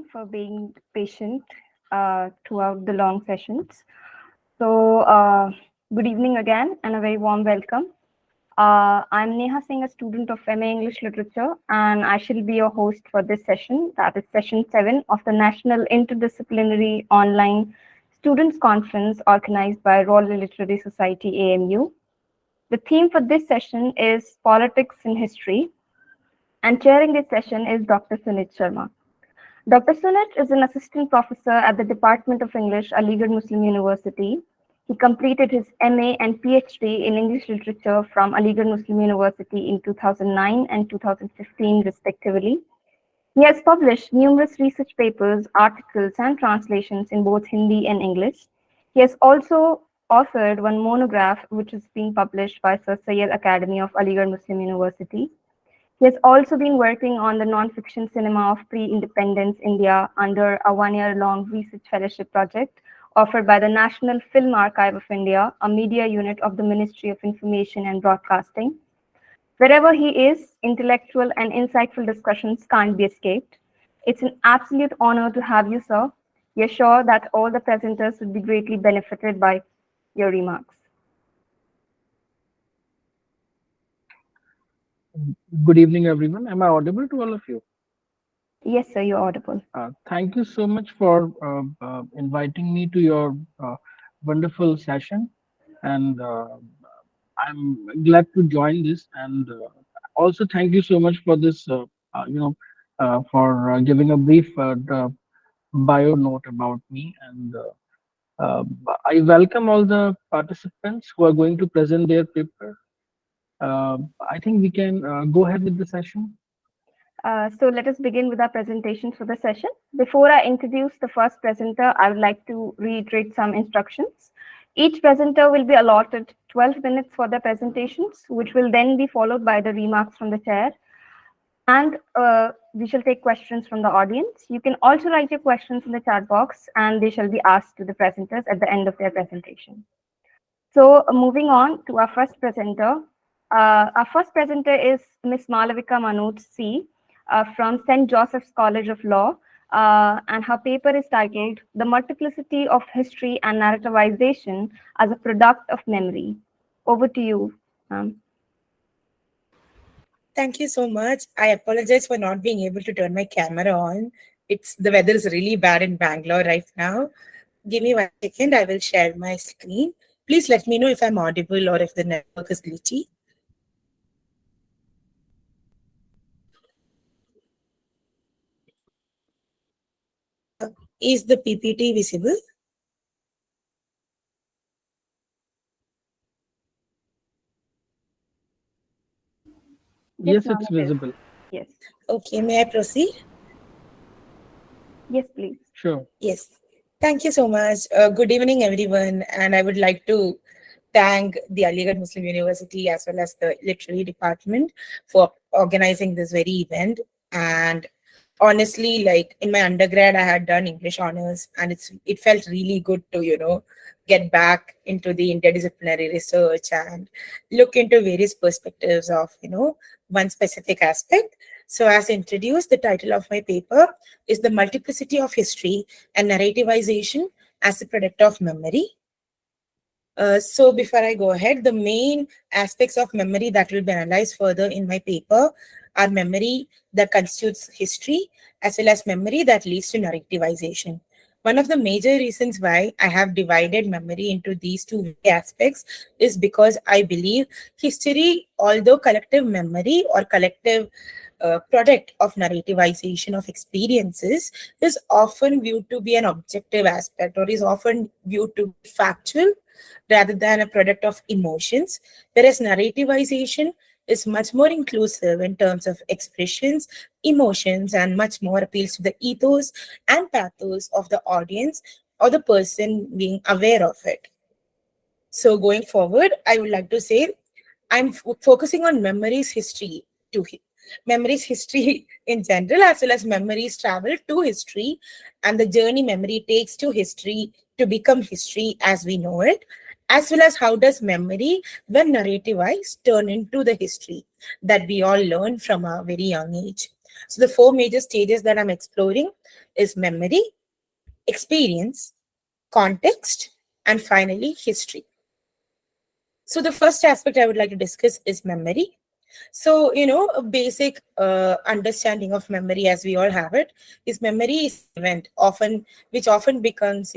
everyone for being patient throughout the long sessions. So, good evening again and a very warm welcome. I'm Neha Singh, a student of MA English Literature, and I shall be your host for this session, that is session 7 of the National Interdisciplinary Online Students Conference organized by Raleigh Literary Society, AMU. The theme for this session is Politics in History, and chairing this session is Dr. Sunit Sharma. Dr. Sunit is an assistant professor at the Department of English, Aligarh Muslim University. He completed his MA and PhD in English literature from Aligarh Muslim University in 2009 and 2015, respectively. He has published numerous research papers, articles, and translations in both Hindi and English. He has also authored one monograph, which is being published by Sir Syed Academy of Aligarh Muslim University. He has also been working on the non-fiction cinema of pre-independence India under a one-year-long research fellowship project offered by the National Film Archive of India, a media unit of the Ministry of Information and Broadcasting. Wherever he is, intellectual and insightful discussions can't be escaped. It's an absolute honor to have you, sir. We are sure that all the presenters would be greatly benefited by your remarks. Good evening, everyone. Am I audible to all of you? Yes, sir, you're audible. Thank you so much for inviting me to your wonderful session, and I'm glad to join this. And also, thank you so much for this, for giving a brief bio note about me. And I welcome all the participants who are going to present their paper. I think we can go ahead with the session. So let us begin with our presentations for the session. Before I introduce the first presenter, I would like to reiterate some instructions. Each presenter will be allotted 12 minutes for their presentations, which will then be followed by the remarks from the chair. And we shall take questions from the audience. You can also write your questions in the chat box, and they shall be asked to the presenters at the end of their presentation. So moving on to our first presenter. Our first presenter is Ms. Malavika Manoj C. From St. Joseph's College of Law, and her paper is titled The Multiplicity of History and Narrativization as a Product of Memory. Over to you, ma'am. Thank you so much. I apologize for not being able to turn my camera on. The weather is really bad in Bangalore right now. Give me 1 second. I will share my screen. Please let me know if I'm audible or if the network is glitchy. Is the PPT visible? Yes, it's visible. Yes. Okay, may I proceed? Yes, please. Sure. Yes. Thank you so much. Good evening, everyone. And I would like to thank the Aligarh Muslim University as well as the literary department for organizing this very event. And honestly, like in my undergrad, I had done English honors, and it felt really good to, get back into the interdisciplinary research and look into various perspectives of, one specific aspect. So as introduced, the title of my paper is The Multiplicity of History and Narrativization as a Product of Memory. So before I go ahead, the main aspects of memory that will be analyzed further in my paper are memory that constitutes history, as well as memory that leads to narrativization. One of the major reasons why I have divided memory into these two aspects is because I believe history, although collective memory or collective product of narrativization of experiences, is often viewed to be an objective aspect or is often viewed to be factual rather than a product of emotions, whereas narrativization is much more inclusive in terms of expressions, emotions, and much more appeals to the ethos and pathos of the audience or the person being aware of it. So going forward, I would like to say I'm focusing on memories history in general, as well as memories travel to history and the journey memory takes to history to become history as we know it, as well as how does memory, when narrativized, turn into the history that we all learn from a very young age. So the four major stages that I'm exploring is memory, experience, context, and finally history. So the first aspect I would like to discuss is memory. So, a basic understanding of memory as we all have it is memory is an event often which often becomes,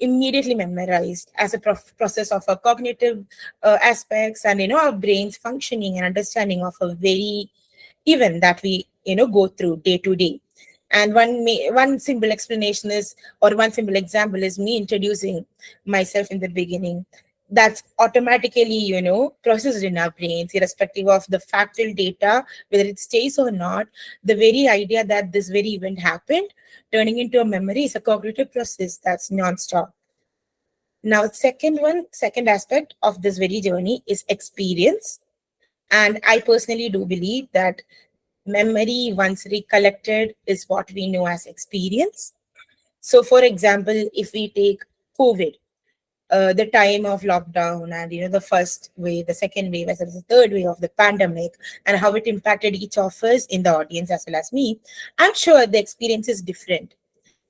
immediately memorized as a process of a cognitive aspects and, our brains functioning and understanding of a very event that we, go through day to day. And one simple explanation is, or one simple example is me introducing myself in the beginning. That's automatically, processed in our brains, irrespective of the factual data, whether it stays or not. The very idea that this very event happened, turning into a memory, is a cognitive process that's non-stop. Now, second aspect of this very journey is experience. And I personally do believe that memory, once recollected, is what we know as experience. So, for example, if we take COVID, the time of lockdown and the first wave, the second wave, as well as the third wave of the pandemic, and how it impacted each of us in the audience as well as me, I'm sure the experience is different.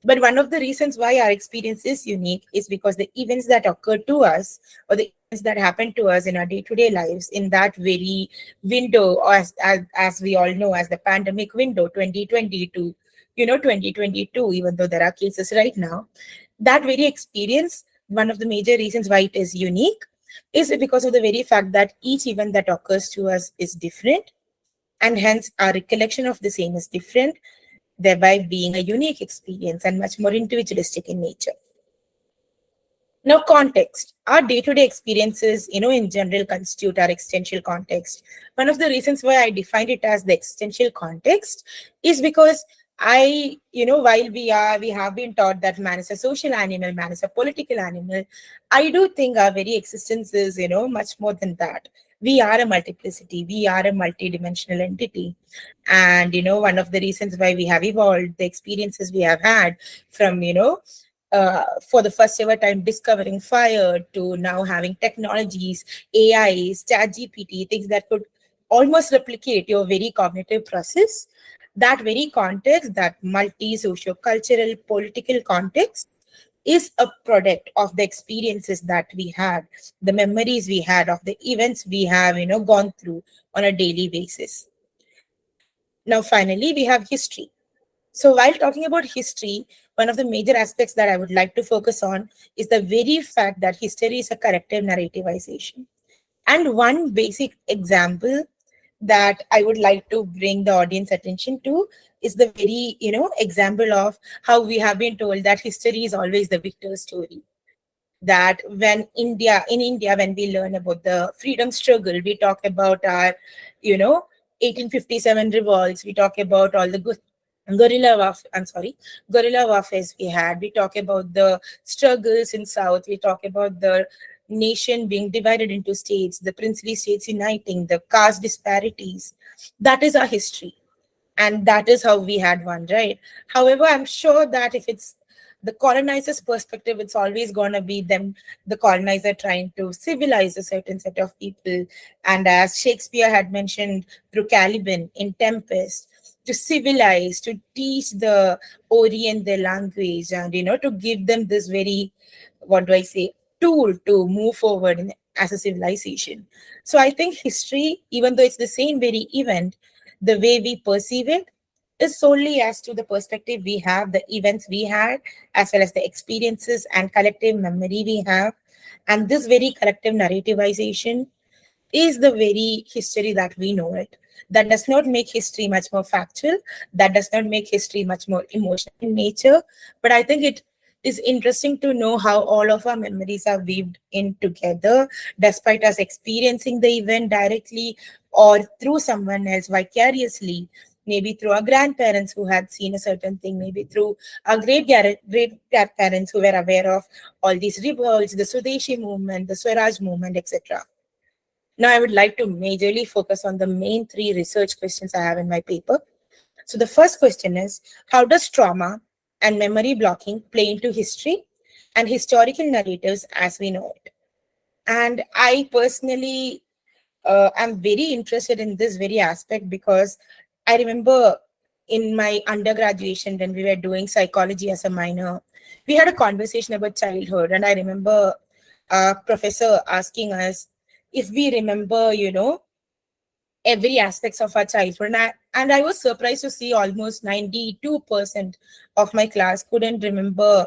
But one of the reasons why our experience is unique is because the events that occur to us, or the events that happen to us in our day-to-day lives in that very window, or as we all know as the pandemic window, 2020 to 2022, even though there are cases right now, that very experience, one of the major reasons why it is unique is because of the very fact that each event that occurs to us is different, and hence our recollection of the same is different, thereby being a unique experience and much more individualistic in nature. Now, context. Our day-to-day experiences, in general constitute our existential context. One of the reasons why I defined it as the existential context is because while we have been taught that man is a social animal, man is a political animal, I do think our very existence is, much more than that. We are a multiplicity. We are a multidimensional entity. And, one of the reasons why we have evolved, the experiences we have had from, for the first ever time discovering fire to now having technologies, AI, ChatGPT, things that could almost replicate your very cognitive process. That very context, that multi-socio-cultural political context, is a product of the experiences that we had, the memories we had of the events we have, gone through on a daily basis. Now, finally, we have history. So while talking about history, one of the major aspects that I would like to focus on is the very fact that history is a corrective narrativization. And one basic example that I would like to bring the audience attention to is the very, example of how we have been told that history is always the victor's story. That in India, when we learn about the freedom struggle, we talk about our, 1857 revolts, we talk about all the good guerrilla warfares we had. We talk about the struggles in South. We talk about the nation being divided into states, the princely states uniting, the caste disparities. That is our history. And that is how we had one, right? However, I'm sure that if it's the colonizer's perspective, it's always going to be them, the colonizer, trying to civilize a certain set of people. And as Shakespeare had mentioned through Caliban in Tempest, to civilize, to teach the Orient their language, and to give them this very, what do I say, tool to move forward as a civilization. So I think history, even though it's the same very event, the way we perceive it is solely as to the perspective we have, the events we had, as well as the experiences and collective memory we have. And this very collective narrativization is the very history that we know it. That does not make history much more factual. That does not make history much more emotional in nature. But I think it is interesting to know how all of our memories are weaved in together, despite us experiencing the event directly or through someone else vicariously, maybe through our grandparents who had seen a certain thing, maybe through our great parents who were aware of all these revolts, the Swadeshi movement, the Swaraj movement, etc. Now, I would like to majorly focus on the main three research questions I have in my paper. So the first question is, how does trauma and memory blocking play into history and historical narratives as we know it? And I personally am very interested in this very aspect because I remember in my undergraduation, when we were doing psychology as a minor, we had a conversation about childhood. And I remember a professor asking us if we remember, every aspects of our childhood. And I was surprised to see almost 92% of my class couldn't remember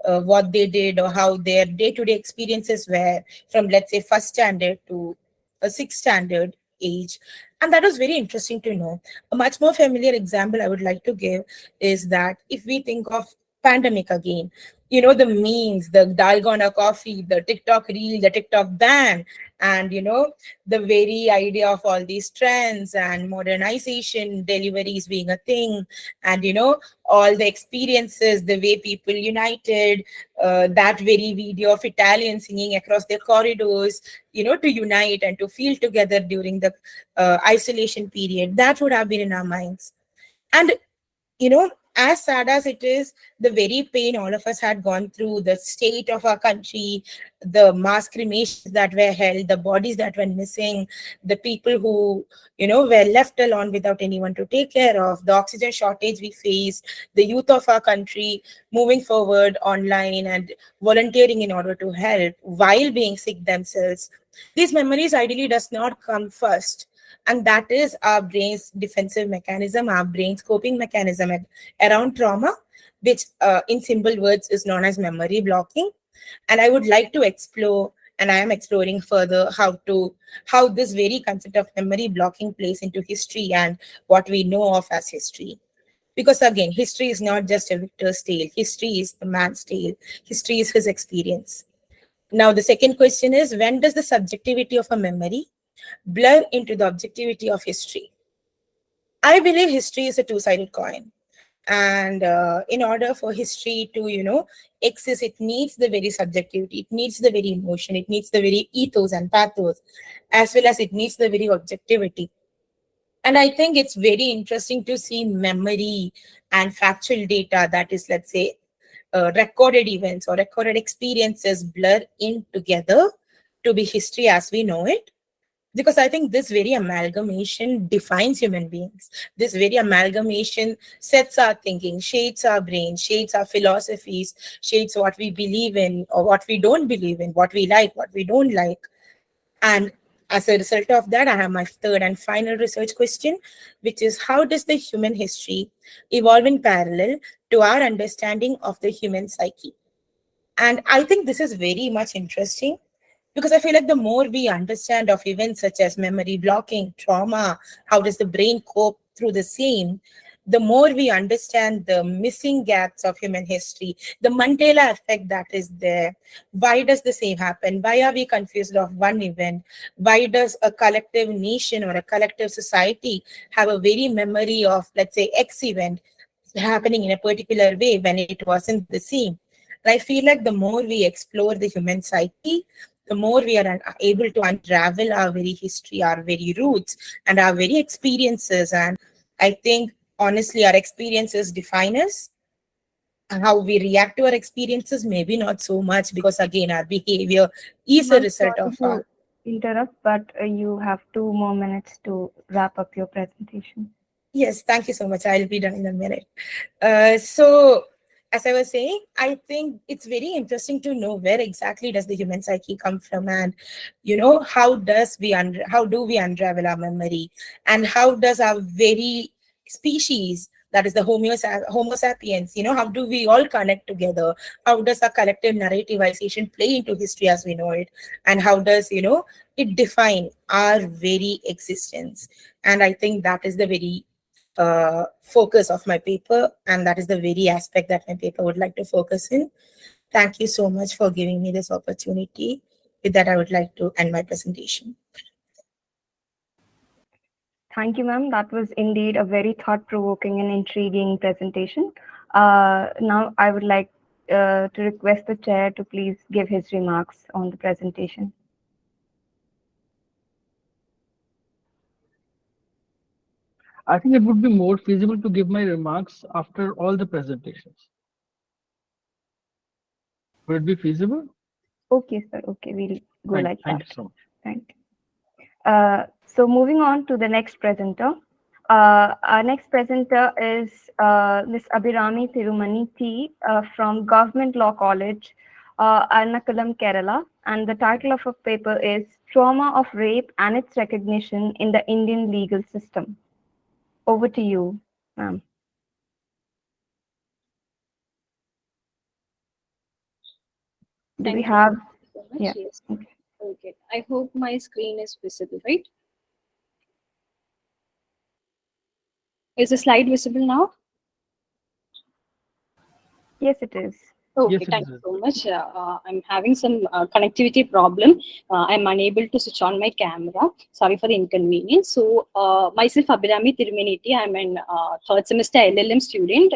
what they did or how their day-to-day experiences were from, let's say, first standard to a sixth standard age. And that was very interesting to know. A much more familiar example I would like to give is that if we think of pandemic again, the memes, the dalgona coffee, the TikTok reel, the TikTok ban, and the very idea of all these trends and modernization, deliveries being a thing, and all the experiences, the way people united, that very video of Italians singing across their corridors, to unite and to feel together during the isolation period, that would have been in our minds. And as sad as it is, the very pain all of us had gone through, the state of our country, the mass cremations that were held, the bodies that were missing, the people who, were left alone without anyone to take care of, the oxygen shortage we faced, the youth of our country moving forward online and volunteering in order to help while being sick themselves. These memories ideally does not come first. And that is our brain's defensive mechanism, our brain's coping mechanism around trauma, which in simple words is known as memory blocking. And I would like to explore, and I am exploring further, how this very concept of memory blocking plays into history and what we know of as history. Because again, history is not just a victor's tale. History is the man's tale. History is his experience. Now, the second question is, when does the subjectivity of a memory blur into the objectivity of history? I believe history is a two-sided coin. And in order for history to, exist, it needs the very subjectivity, it needs the very emotion, it needs the very ethos and pathos, as well as it needs the very objectivity. And I think it's very interesting to see memory and factual data, that is, let's say, recorded events or recorded experiences blur in together to be history as we know it. Because I think this very amalgamation defines human beings. This very amalgamation sets our thinking, shades our brain, shades our philosophies, shades what we believe in or what we don't believe in, what we like, what we don't like. And as a result of that, I have my third and final research question, which is, how does the human history evolve in parallel to our understanding of the human psyche? And I think this is very much interesting, because I feel like the more we understand of events such as memory blocking, trauma, how does the brain cope through the same, the more we understand the missing gaps of human history, the Mandela effect that is there. Why does the same happen? Why are we confused of one event? Why does a collective nation or a collective society have a very memory of, let's say, X event happening in a particular way when it wasn't the same? And I feel like the more we explore the human psyche, the more we are able to unravel our very history, our very roots, and our very experiences. And I think, honestly, our experiences define us, and how we react to our experiences, maybe not so much, because again, our behavior is a result Sorry of to our... interrupt, but you have 2 more minutes to wrap up your presentation. Yes, thank you so much. I'll be done in a minute. So, as I was saying, I think it's very interesting to know where exactly does the human psyche come from, and how do we unravel our memory, and how does our very species, that is the Homo sapiens, how do we all connect together? How does our collective narrativization play into history as we know it, and how does it define our very existence? And I think that is the very focus of my paper, and that is the very aspect that my paper would like to focus in. Thank you so much for giving me this opportunity. With that, I would like to end my presentation. Thank you, ma'am. That was indeed a very thought-provoking and intriguing presentation. Now, I would like to request the chair to please give his remarks on the presentation. I think it would be more feasible to give my remarks after all the presentations. Would it be feasible? Okay, sir. Okay, we'll go like that. Thank you so much. Thank you. So moving on to the next presenter, Our next presenter is Ms. Abhirami Thirumani T. From Government Law College, Ernakulam, Kerala. And the title of her paper is Trauma of Rape and Its Recognition in the Indian Legal System. Over to you, ma'am. Do we have? So much. Yeah. Yes. Okay. I hope my screen is visible, right? Is the slide visible now? Yes, it is. Okay, Yes, it thank is. you so much. I'm having some connectivity problem. I'm unable to switch on my camera. Sorry for the inconvenience. So, myself, Abhirami Thirumanity. I'm an third semester LLM student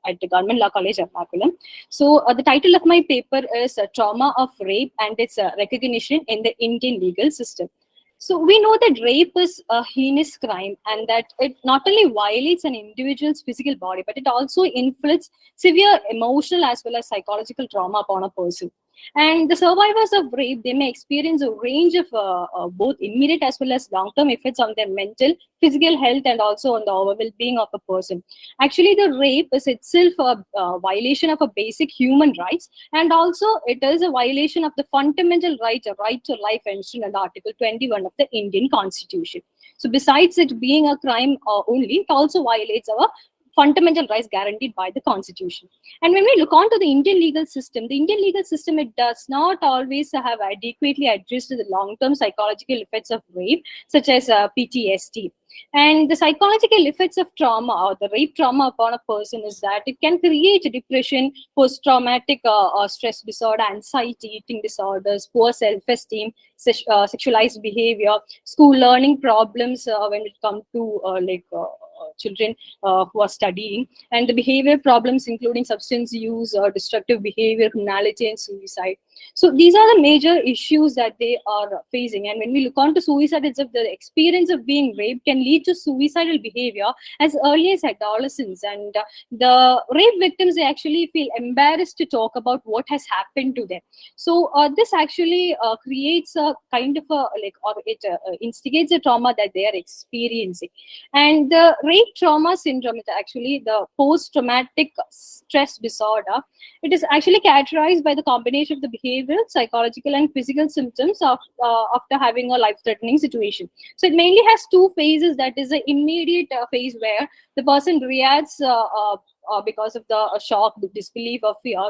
at the Government Law College, Ernakulam. So, the title of my paper is Trauma of Rape and Its Recognition in the Indian Legal System. So we know that rape is a heinous crime and that it not only violates an individual's physical body, but it also inflicts severe emotional as well as psychological trauma upon a person. And the survivors of rape, they may experience a range of both immediate as well as long-term effects on their mental, physical health, and also on the overall well-being of a person. Actually, the rape is itself a violation of a basic human rights, and also it is a violation of the fundamental right, a right to life enshrined under Article 21 of the Indian Constitution. So besides it being a crime only, it also violates our fundamental rights guaranteed by the Constitution. And when we look on to the Indian legal system, it does not always have adequately addressed the long-term psychological effects of rape, such as PTSD. And the psychological effects of trauma or the rape trauma upon a person is that it can create depression, post-traumatic stress disorder, anxiety, eating disorders, poor self-esteem, sexualized behavior, school learning problems when it comes to children who are studying, and the behavior problems including substance use, destructive behavior, criminality, and suicide. So these are the major issues that they are facing. And when we look on to suicide itself, the experience of being raped can lead to suicidal behavior as early as adolescence. And the rape victims, they actually feel embarrassed to talk about what has happened to them. So this actually creates a kind of a it instigates a trauma that they are experiencing. And the rape trauma syndrome is actually the post-traumatic stress disorder. It is actually characterized by the combination of the behavioral, psychological, and physical symptoms of after having a life-threatening situation. So it mainly has two phases. That is the immediate phase where the person reacts because of the shock, the disbelief, or fear,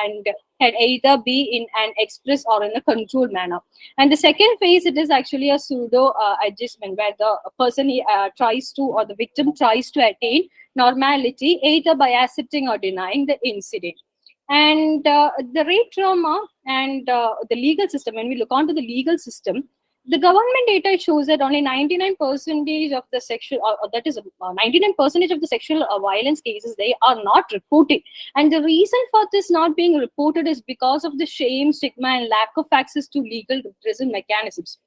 and can either be in an express or in a controlled manner. And the second phase, it is actually a pseudo adjustment where the person tries to, or the victim tries to attain normality either by accepting or denying the incident. And the rape trauma and the legal system, when we look onto the legal system, the government data shows that only 99% of the sexual, that is 99% of the sexual violence cases, they are not reported. And the reason for this not being reported is because of the shame, stigma, and lack of access to legal redressal mechanisms.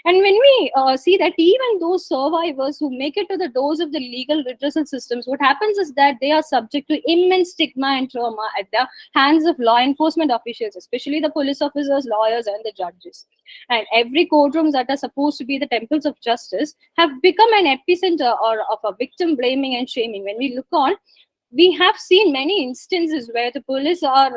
And when we see that even those survivors who make it to the doors of the legal redressal systems, what happens is that they are subject to immense stigma and trauma at the hands of law enforcement officials, especially the police officers, lawyers, and the judges. And every courtrooms that are supposed to be the temples of justice have become an epicenter or of a victim blaming and shaming. When we look on, we have seen many instances where the police are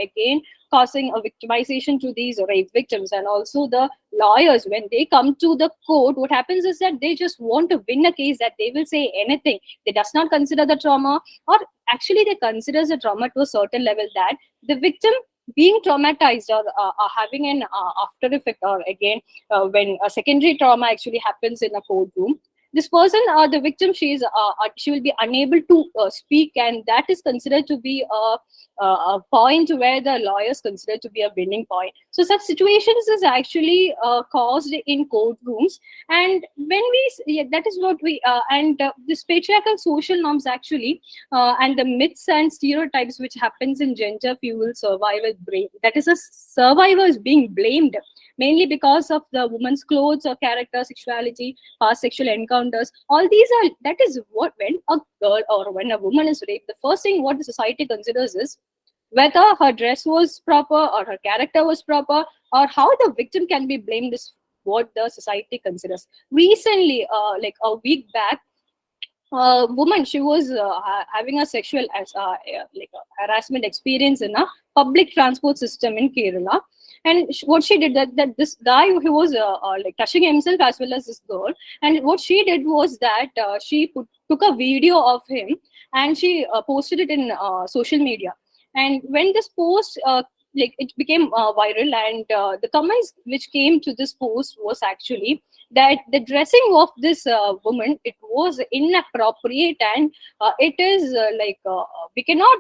again causing a victimization to these rape victims, and also the lawyers, when they come to the court, what happens is that they just want to win a case, that they will say anything. They does not consider the trauma, or actually they consider the trauma to a certain level, that the victim being traumatized or having an after effect, or again when a secondary trauma actually happens in a courtroom, this person, the victim, she will be unable to speak, and that is considered to be a point where the lawyers consider to be a winning point. So such situations is actually caused in courtrooms. And when that is what we and this patriarchal social norms actually and the myths and stereotypes which happens in gender fuel survival brain, that is a survivor is being blamed mainly because of the woman's clothes or character, sexuality, past sexual encounters. All these are, that is what, when a girl or when a woman is raped, the first thing what the society considers is whether her dress was proper or her character was proper, or how the victim can be blamed is what the society considers. Recently, like a week back, woman, she was having a sexual harassment experience in a public transport system in Kerala. And what she did, that this guy who was like touching himself as well as this girl, and what she did was that she took a video of him, and she posted it in social media. And when this post like it became viral, and the comments which came to this post was actually that the dressing of this woman, it was inappropriate, and it is we cannot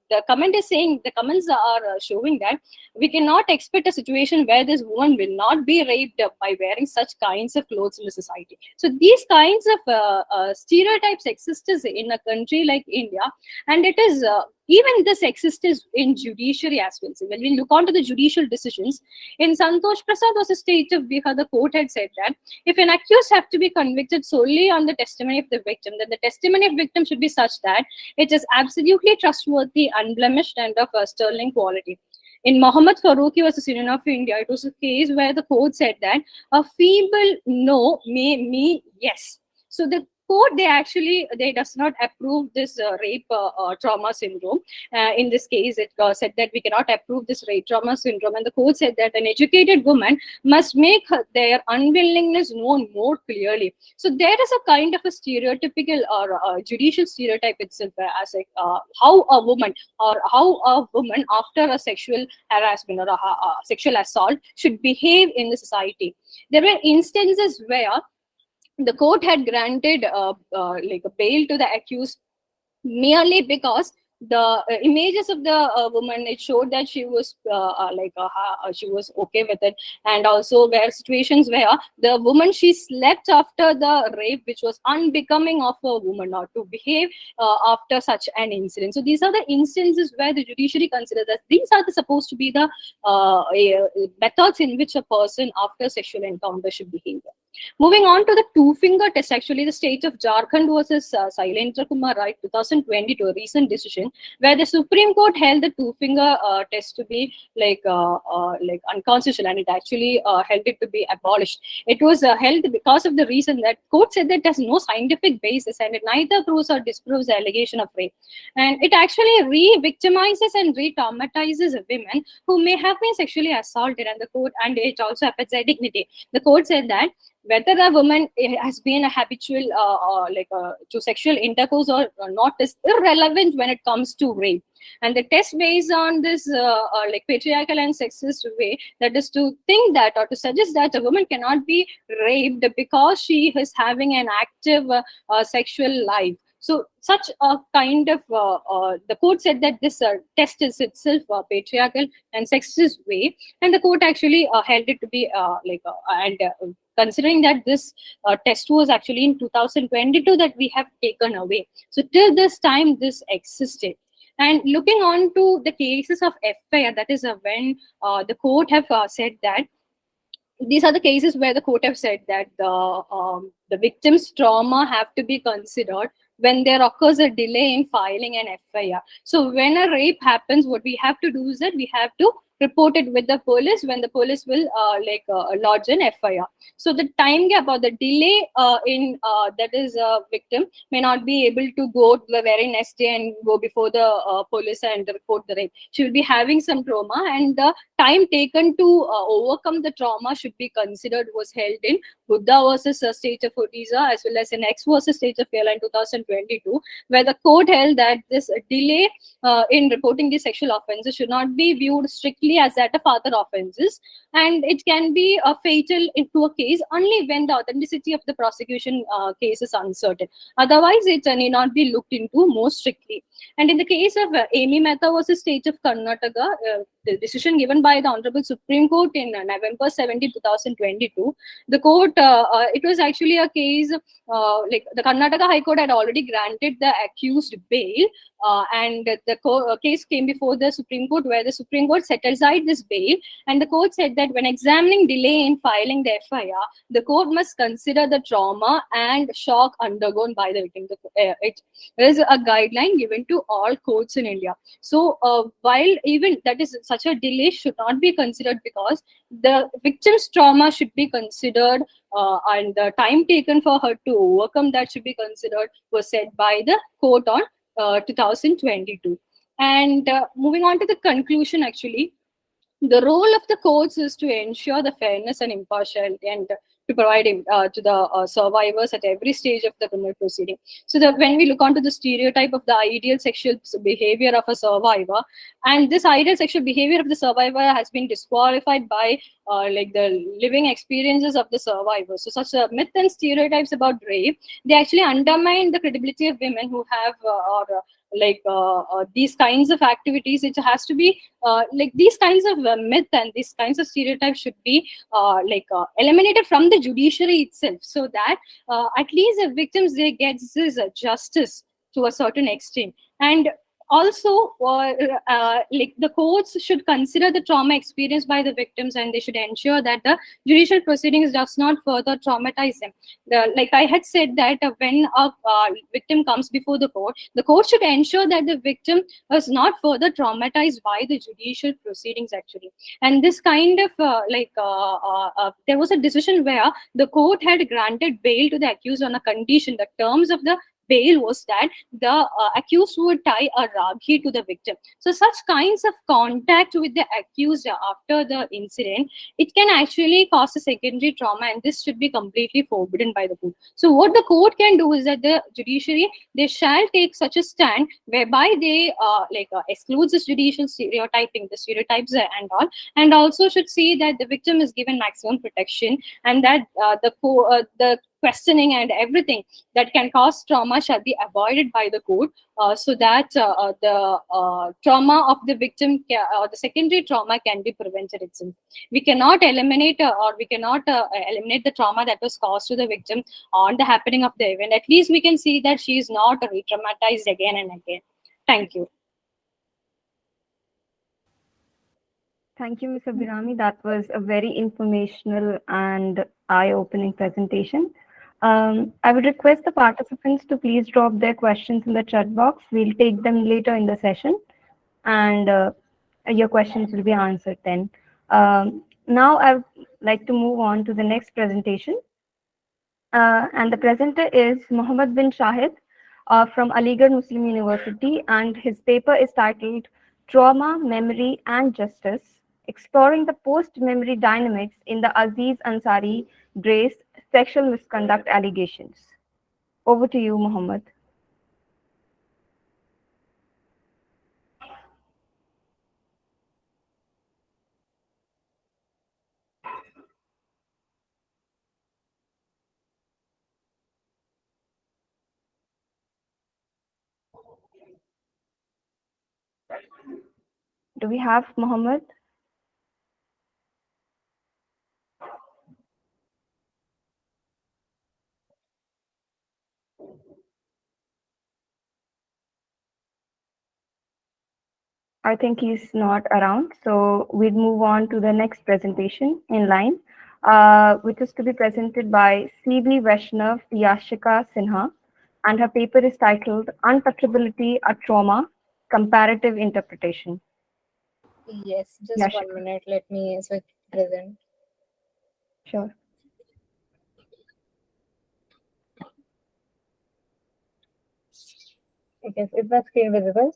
the comment is saying, the comments are showing that we cannot expect a situation where this woman will not be raped by wearing such kinds of clothes in the society. So these kinds of stereotypes exist in a country like India, and it is even this exists in judiciary as well. So when we look onto the judicial decisions, in Santosh Prasad versus State of Bihar, the court had said that if an accused have to be convicted solely on the testimony of the victim, then the testimony of victim should be such that it is absolutely trustworthy, unblemished, and of sterling quality. In Mohammed Farooqi versus Union of India, it was a case where the court said that a feeble no may mean yes. So the court, they does not approve this rape trauma syndrome. In this case, it said that we cannot approve this rape trauma syndrome, and the court said that an educated woman must make their unwillingness known more clearly. So there is a kind of a stereotypical or judicial stereotype itself as how a woman after a sexual harassment or a sexual assault should behave in the society. There were instances where the court had granted like a bail to the accused merely because the images of the woman, it showed that she was she was okay with it, and also were situations where the woman, she slept after the rape, which was unbecoming of a woman or to behave after such an incident. So these are the instances where the judiciary considers that these are supposed to be the methods in which a person after sexual encounter should behave. Moving on to the two-finger test, actually the state of Jharkhand versus Sailendra Kumar Rai 2022, a recent decision where the Supreme Court held the two-finger test to be like unconstitutional, and it actually held it to be abolished. It was held because of the reason that court said that it has no scientific basis and it neither proves or disproves the allegation of rape, and it actually re-victimizes and re-traumatizes women who may have been sexually assaulted, and it also affects their dignity. The court said that whether a woman has been a habitual to sexual intercourse or not is irrelevant when it comes to rape. And the test based on this patriarchal and sexist way, that is to think that or to suggest that a woman cannot be raped because she is having an active sexual life. So such a kind of, the court said that this test is itself patriarchal and sexist way, and the court actually held it to be considering that this test was actually in 2022 that we have taken away. So till this time, this existed. And looking on to the cases of FIR, that is when the court have said that these are the cases where the court have said that the victim's trauma have to be considered when there occurs a delay in filing an FIR. So when a rape happens, what we have to do is that we have to report it with the police, when the police will lodge an FIR. So the time gap or the delay in that is a victim may not be able to go to the very next day and go before the police and report the rape. She will be having some trauma, and the time taken to overcome the trauma should be considered was held in Buddha versus State of Odisha, as well as in X versus State of Kerala in 2022, where the court held that this delay in reporting the sexual offences should not be viewed strictly as that of other offences, and it can be fatal into a case only when the authenticity of the prosecution case is uncertain. Otherwise, it need not be looked into more strictly. And in the case of Amy Mehta versus State of Karnataka, the decision given by the Honorable Supreme Court in November 17, 2022, the court, it was actually a case like the Karnataka High Court had already granted the accused bail, and the case came before the Supreme Court, where the Supreme Court set aside this bail, and the court said that when examining delay in filing the FIR, the court must consider the trauma and shock undergone by the victim. It is a guideline given to all courts in India. So while even that is such a delay should not be considered, because the victim's trauma should be considered, and the time taken for her to overcome that should be considered, was said by the court on 2022. And moving on to the conclusion, actually, the role of the courts is to ensure the fairness and impartiality, and to provide to the survivors at every stage of the criminal proceeding. So that when we look onto the stereotype of the ideal sexual behavior of a survivor, and this ideal sexual behavior of the survivor has been disqualified by like the living experiences of the survivor. So such myth and stereotypes about rape, they actually undermine the credibility of women who have these kinds of activities. It has to be like these kinds of myth and these kinds of stereotypes should be eliminated from the judiciary itself, so that at least the victims, they get this justice to a certain extent. And also like the courts should consider the trauma experienced by the victims, and they should ensure that the judicial proceedings does not further traumatize them. Like I had said, that when a victim comes before the court should ensure that the victim was not further traumatized by the judicial proceedings, actually. And this kind of there was a decision where the court had granted bail to the accused on a condition. The terms of the bail was that the accused would tie a rakhi to the victim. So such kinds of contact with the accused after the incident, it can actually cause a secondary trauma, and this should be completely forbidden by the court. So what the court can do is that the judiciary, they shall take such a stand whereby they excludes this judicial stereotyping, the stereotypes and all, and also should see that the victim is given maximum protection, and that the questioning and everything that can cause trauma shall be avoided by the court, so that the trauma of the victim or the secondary trauma can be prevented itself. We cannot eliminate or we cannot eliminate the trauma that was caused to the victim on the happening of the event. At least we can see that she is not re-traumatized again and again. Thank you. Thank you, Ms. Abhirami. That was a very informational and eye-opening presentation. I would request the participants to please drop their questions in the chat box. We'll take them later in the session, and your questions will be answered then. Now I would like to move on to the next presentation. And the presenter is Mohammed bin Shahid from Aligarh Muslim University, and his paper is titled Trauma, Memory and Justice, Exploring the Post-Memory Dynamics in the Aziz Ansari Grace Sexual Misconduct Allegations. Over to you, Mohammed. Do we have Mohammed? I think he's not around, so we'll move on to the next presentation in line, which is to be presented by C.V. Vaishnav Yashika Sinha, and her paper is titled Untouchability, a Trauma, Comparative Interpretation. Yes, just Yashika. 1 minute. Let me switch present. Sure. Okay, is my screen visible?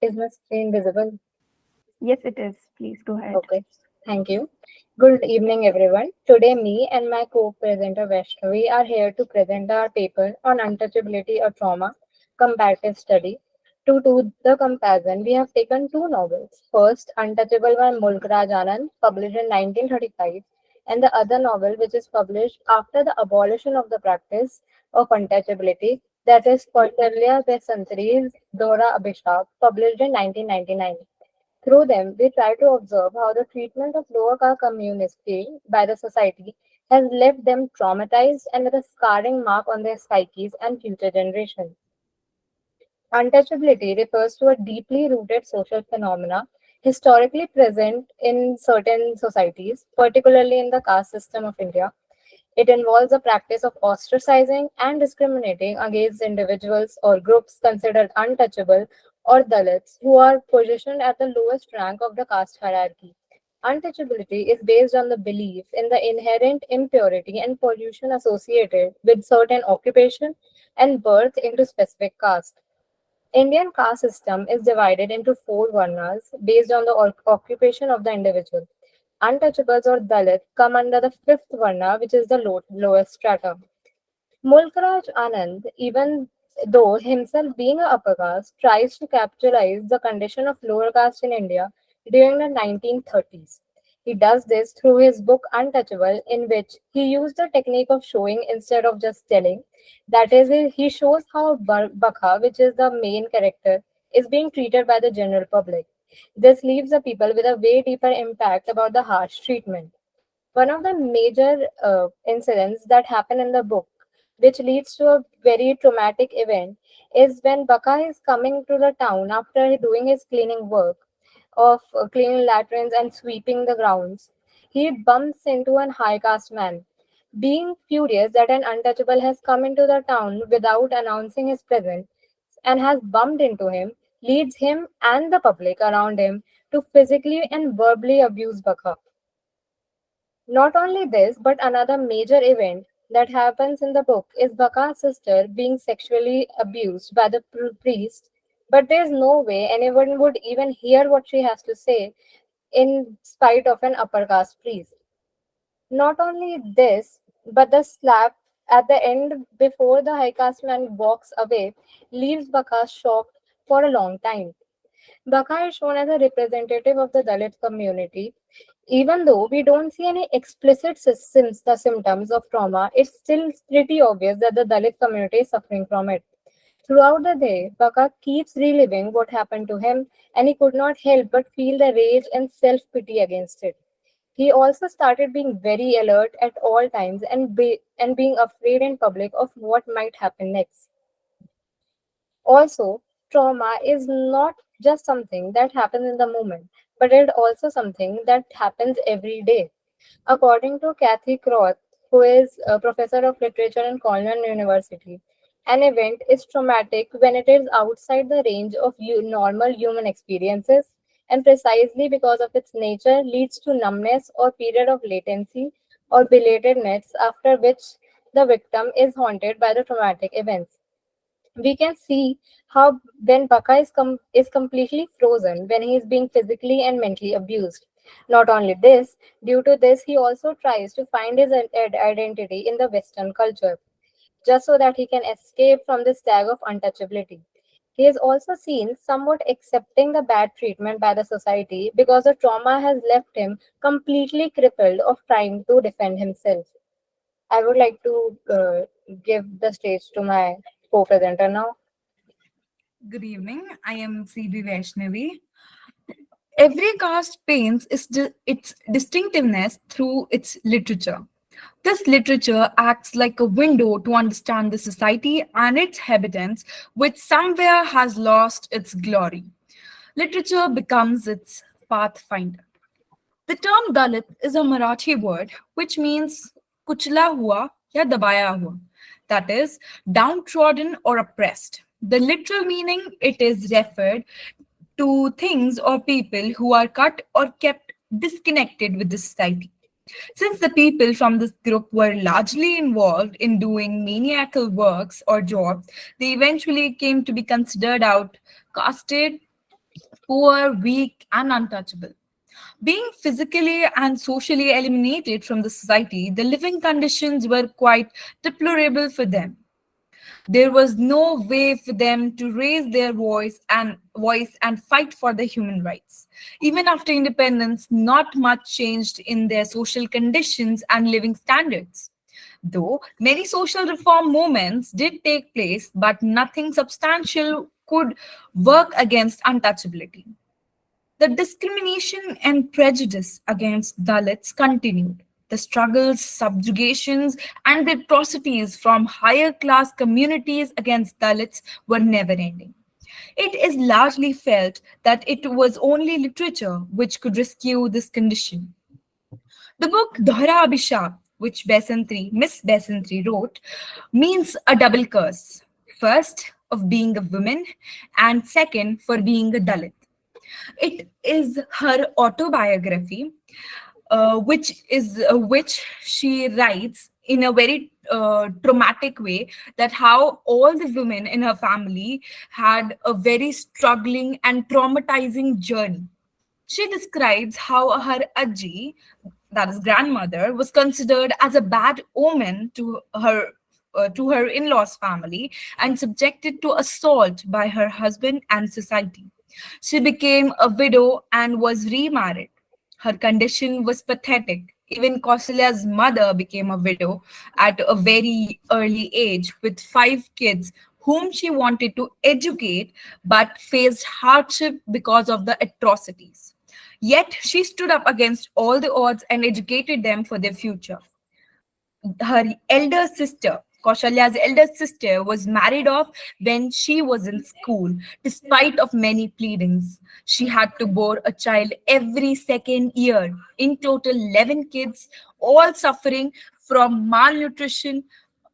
Is my screen visible? Yes, it is. Please go ahead. Okay, thank you. Good evening, everyone. Today, me and my co-presenter Vaishnavi are here to present our paper on untouchability or trauma, comparative study. To do the comparison, we have taken two novels. First, Untouchable by Mulk Raj Anand, published in 1935, and the other novel, which is published after the abolition of the practice of untouchability, that is Kausalya Besantari's Dora Abhishek, published in 1999. Through them, we try to observe how the treatment of lower caste community by the society has left them traumatized and with a scarring mark on their psyches and future generations. Untouchability refers to a deeply rooted social phenomena historically present in certain societies, particularly in the caste system of India. It involves the practice of ostracizing and discriminating against individuals or groups considered untouchable or Dalits who are positioned at the lowest rank of the caste hierarchy. Untouchability is based on the belief in the inherent impurity and pollution associated with certain occupation and birth into specific caste. Indian caste system is divided into four varnas based on the occupation of the individual. Untouchables or Dalit come under the fifth varna, which is the lowest strata. Mulkraj Anand, even though himself being a upper caste, tries to capitalize the condition of lower caste in India during the 1930s. He does this through his book Untouchable, in which he used the technique of showing instead of just telling. That is, he shows how Bakha, which is the main character, is being treated by the general public. This leaves the people with a way deeper impact about the harsh treatment. One of the major incidents that happen in the book, which leads to a very traumatic event, is when Baka is coming to the town after doing his cleaning work of cleaning latrines and sweeping the grounds. He bumps into an high caste man. Being furious that an untouchable has come into the town without announcing his presence and has bumped into him, leads him and the public around him to physically and verbally abuse Baka. Not only this, but another major event that happens in the book is Baka's sister being sexually abused by the priest, but there's no way anyone would even hear what she has to say in spite of an upper caste priest. Not only this, but the slap at the end before the high caste man walks away leaves Baka shocked for a long time. Baka is shown as a representative of the Dalit community. Even though we don't see any explicit the symptoms of trauma, it's still pretty obvious that the Dalit community is suffering from it. Throughout the day, Baka keeps reliving what happened to him, and he could not help but feel the rage and self pity against it. He also started being very alert at all times and being afraid in public of what might happen next. Also, trauma is not just something that happens in the moment, but it also something that happens every day. According to Cathy Caruth, who is a professor of literature in Cornell University, an event is traumatic when it is outside the range of normal human experiences, and precisely because of its nature leads to numbness or period of latency or belatedness after which the victim is haunted by the traumatic events. We can see how when Baka is completely frozen when he is being physically and mentally abused. Not only this, due to this, he also tries to find his identity in the Western culture, just so that he can escape from this tag of untouchability. He is also seen somewhat accepting the bad treatment by the society because the trauma has left him completely crippled of trying to defend himself. I would like to give the stage to my co-presenter now. Good evening. I am CB Vaishnavi. Every caste paints its distinctiveness through its literature. This literature acts like a window to understand the society and its habitants, which somewhere has lost its glory. Literature becomes its pathfinder. The term Dalit is a Marathi word which means kuchla hua ya dabaya hua, that is, downtrodden or oppressed. The literal meaning, it is referred to things or people who are cut or kept disconnected with the society. Since the people from this group were largely involved in doing maniacal works or jobs, they eventually came to be considered outcasted, poor, weak, and untouchable. Being physically and socially eliminated from the society, the living conditions were quite deplorable for them. There was no way for them to raise their voice and fight for their human rights. Even after independence, not much changed in their social conditions and living standards. Though many social reform movements did take place, but nothing substantial could work against untouchability. The discrimination and prejudice against Dalits continued. The struggles, subjugations, and the atrocities from higher class communities against Dalits were never ending. It is largely felt that it was only literature which could rescue this condition. The book Dohra Abhishap which Miss Besantry wrote, means a double curse. First, of being a woman, and second, for being a Dalit. It is her autobiography, which she writes in a very traumatic way, that how all the women in her family had a very struggling and traumatizing journey. She describes how her aji, that is grandmother, was considered as a bad omen to her in-laws family, and subjected to assault by her husband and society. She became a widow and was remarried. Her condition was pathetic. Even Kausalya's mother became a widow at a very early age with 5 kids whom she wanted to educate but faced hardship because of the atrocities. Yet she stood up against all the odds and educated them for their future. Her elder sister, Kaushalya's elder sister, was married off when she was in school, despite of many pleadings. She had to bore a child every second year. In total, 11 kids, all suffering from malnutrition,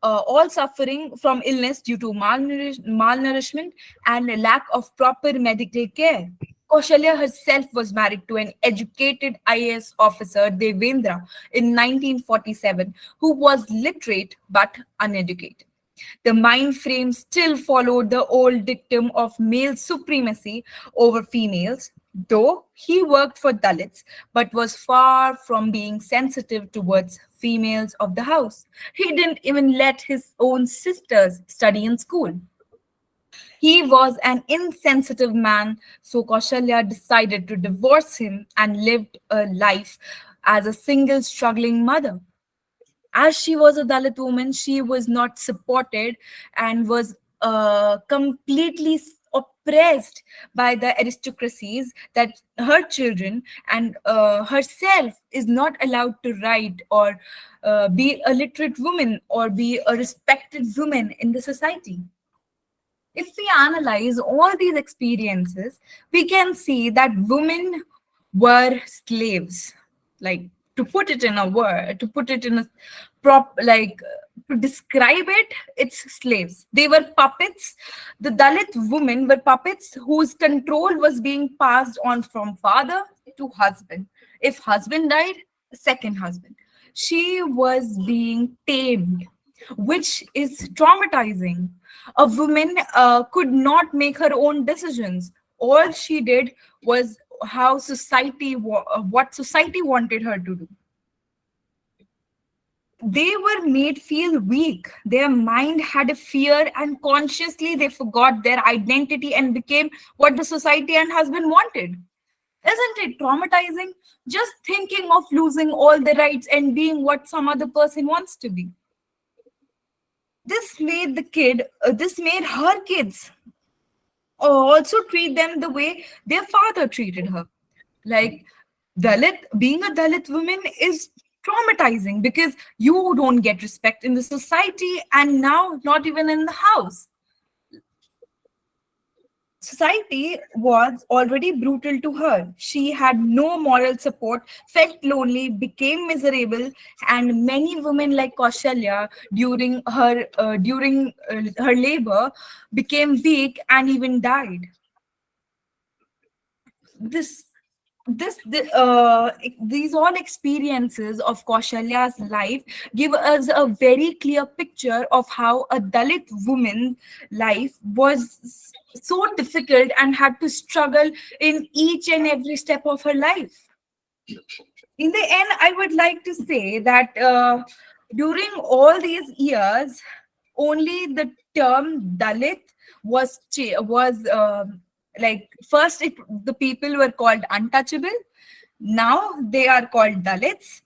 all suffering from illness due to malnourishment and a lack of proper medical care. Kaushalya herself was married to an educated IAS officer, Devendra, in 1947, who was literate but uneducated. The mind frame still followed the old dictum of male supremacy over females, though he worked for Dalits, but was far from being sensitive towards females of the house. He didn't even let his own sisters study in school. He was an insensitive man, so Kaushalya decided to divorce him and lived a life as a single struggling mother. As she was a Dalit woman, she was not supported and was completely oppressed by the aristocracies, that her children and herself is not allowed to write or be a literate woman or be a respected woman in the society. If we analyze all these experiences, we can see that women were slaves. Like, to put it in a word, to put it in a to describe it, it's slaves. They were puppets. The Dalit women were puppets whose control was being passed on from father to husband. If husband died, second husband. She was being tamed, which is traumatizing. A woman could not make her own decisions. All she did was what society wanted her to do. They were made feel weak. Their mind had a fear, and consciously they forgot their identity and became what the society and husband wanted. Isn't it traumatizing? Just thinking of losing all the rights and being what some other person wants to be. This made her kids also treat them the way their father treated her. Like, being a Dalit woman is traumatizing because you don't get respect in the society, and now not even in the house. Society was already brutal to her. She had no moral support, felt lonely, became miserable, and many women like Kaushalya during her labor became weak and even died. These all experiences of Kaushalya's life give us a very clear picture of how a Dalit woman's life was so difficult and had to struggle in each and every step of her life. In the end, I would like to say that during all these years, only the term Dalit was first the people were called untouchable. Now they are called Dalits.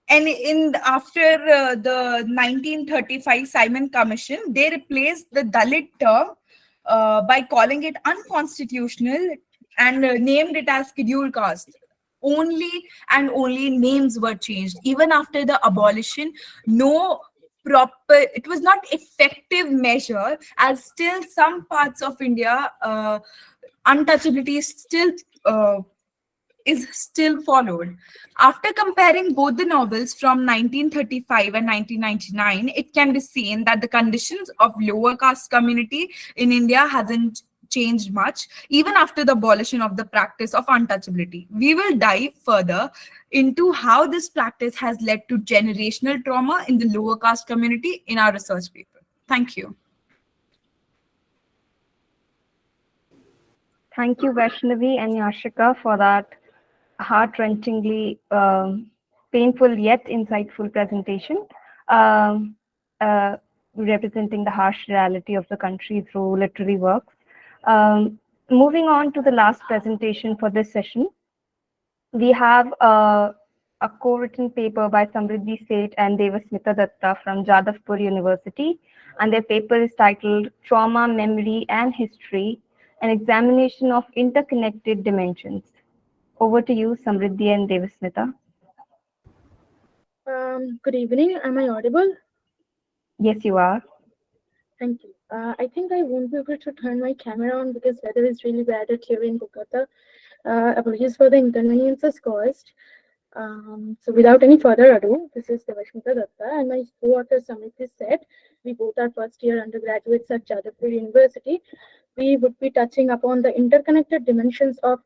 And after the 1935 Simon Commission, they replaced the Dalit term by calling it unconstitutional and named it as scheduled caste. Only names were changed. Even after the abolition, it was not effective measure, as still some parts of India, untouchability is still is still followed. After comparing both the novels from 1935 and 1999, it can be seen that the conditions of lower caste community in India hasn't changed much, even after the abolition of the practice of untouchability. We will dive further into how this practice has led to generational trauma in the lower caste community in our research paper. Thank you. Thank you, Vaishnavi and Yashika, for that heart-wrenchingly painful yet insightful presentation, um, uh, representing the harsh reality of the country through literary works. Moving on to the last presentation for this session, we have a co-written paper by Samriddhi Seth and Devasmita Datta from Jadavpur University, and their paper is titled Trauma, Memory and History, an examination of interconnected dimensions. Over to you, Samriddhi and Devasmita. Good evening. Am I audible? Yes, you are. Thank you. I think I won't be able to turn my camera on because weather is really bad here in Kolkata. Apologies for the inconveniences caused. So without any further ado, this is Devasmita Datta and my co-author Samriddhi Seth. We both are first-year undergraduates at Jadavpur University. We would be touching upon the interconnected dimensions of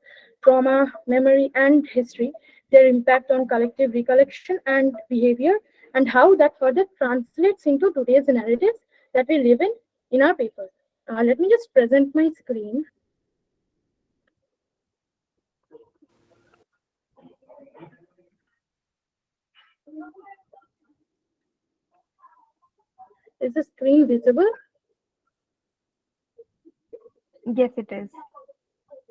trauma, memory, and history, their impact on collective recollection and behavior, and how that further translates into today's narratives that we live in our paper. Let me just present my screen. Is the screen visible? Yes, it is.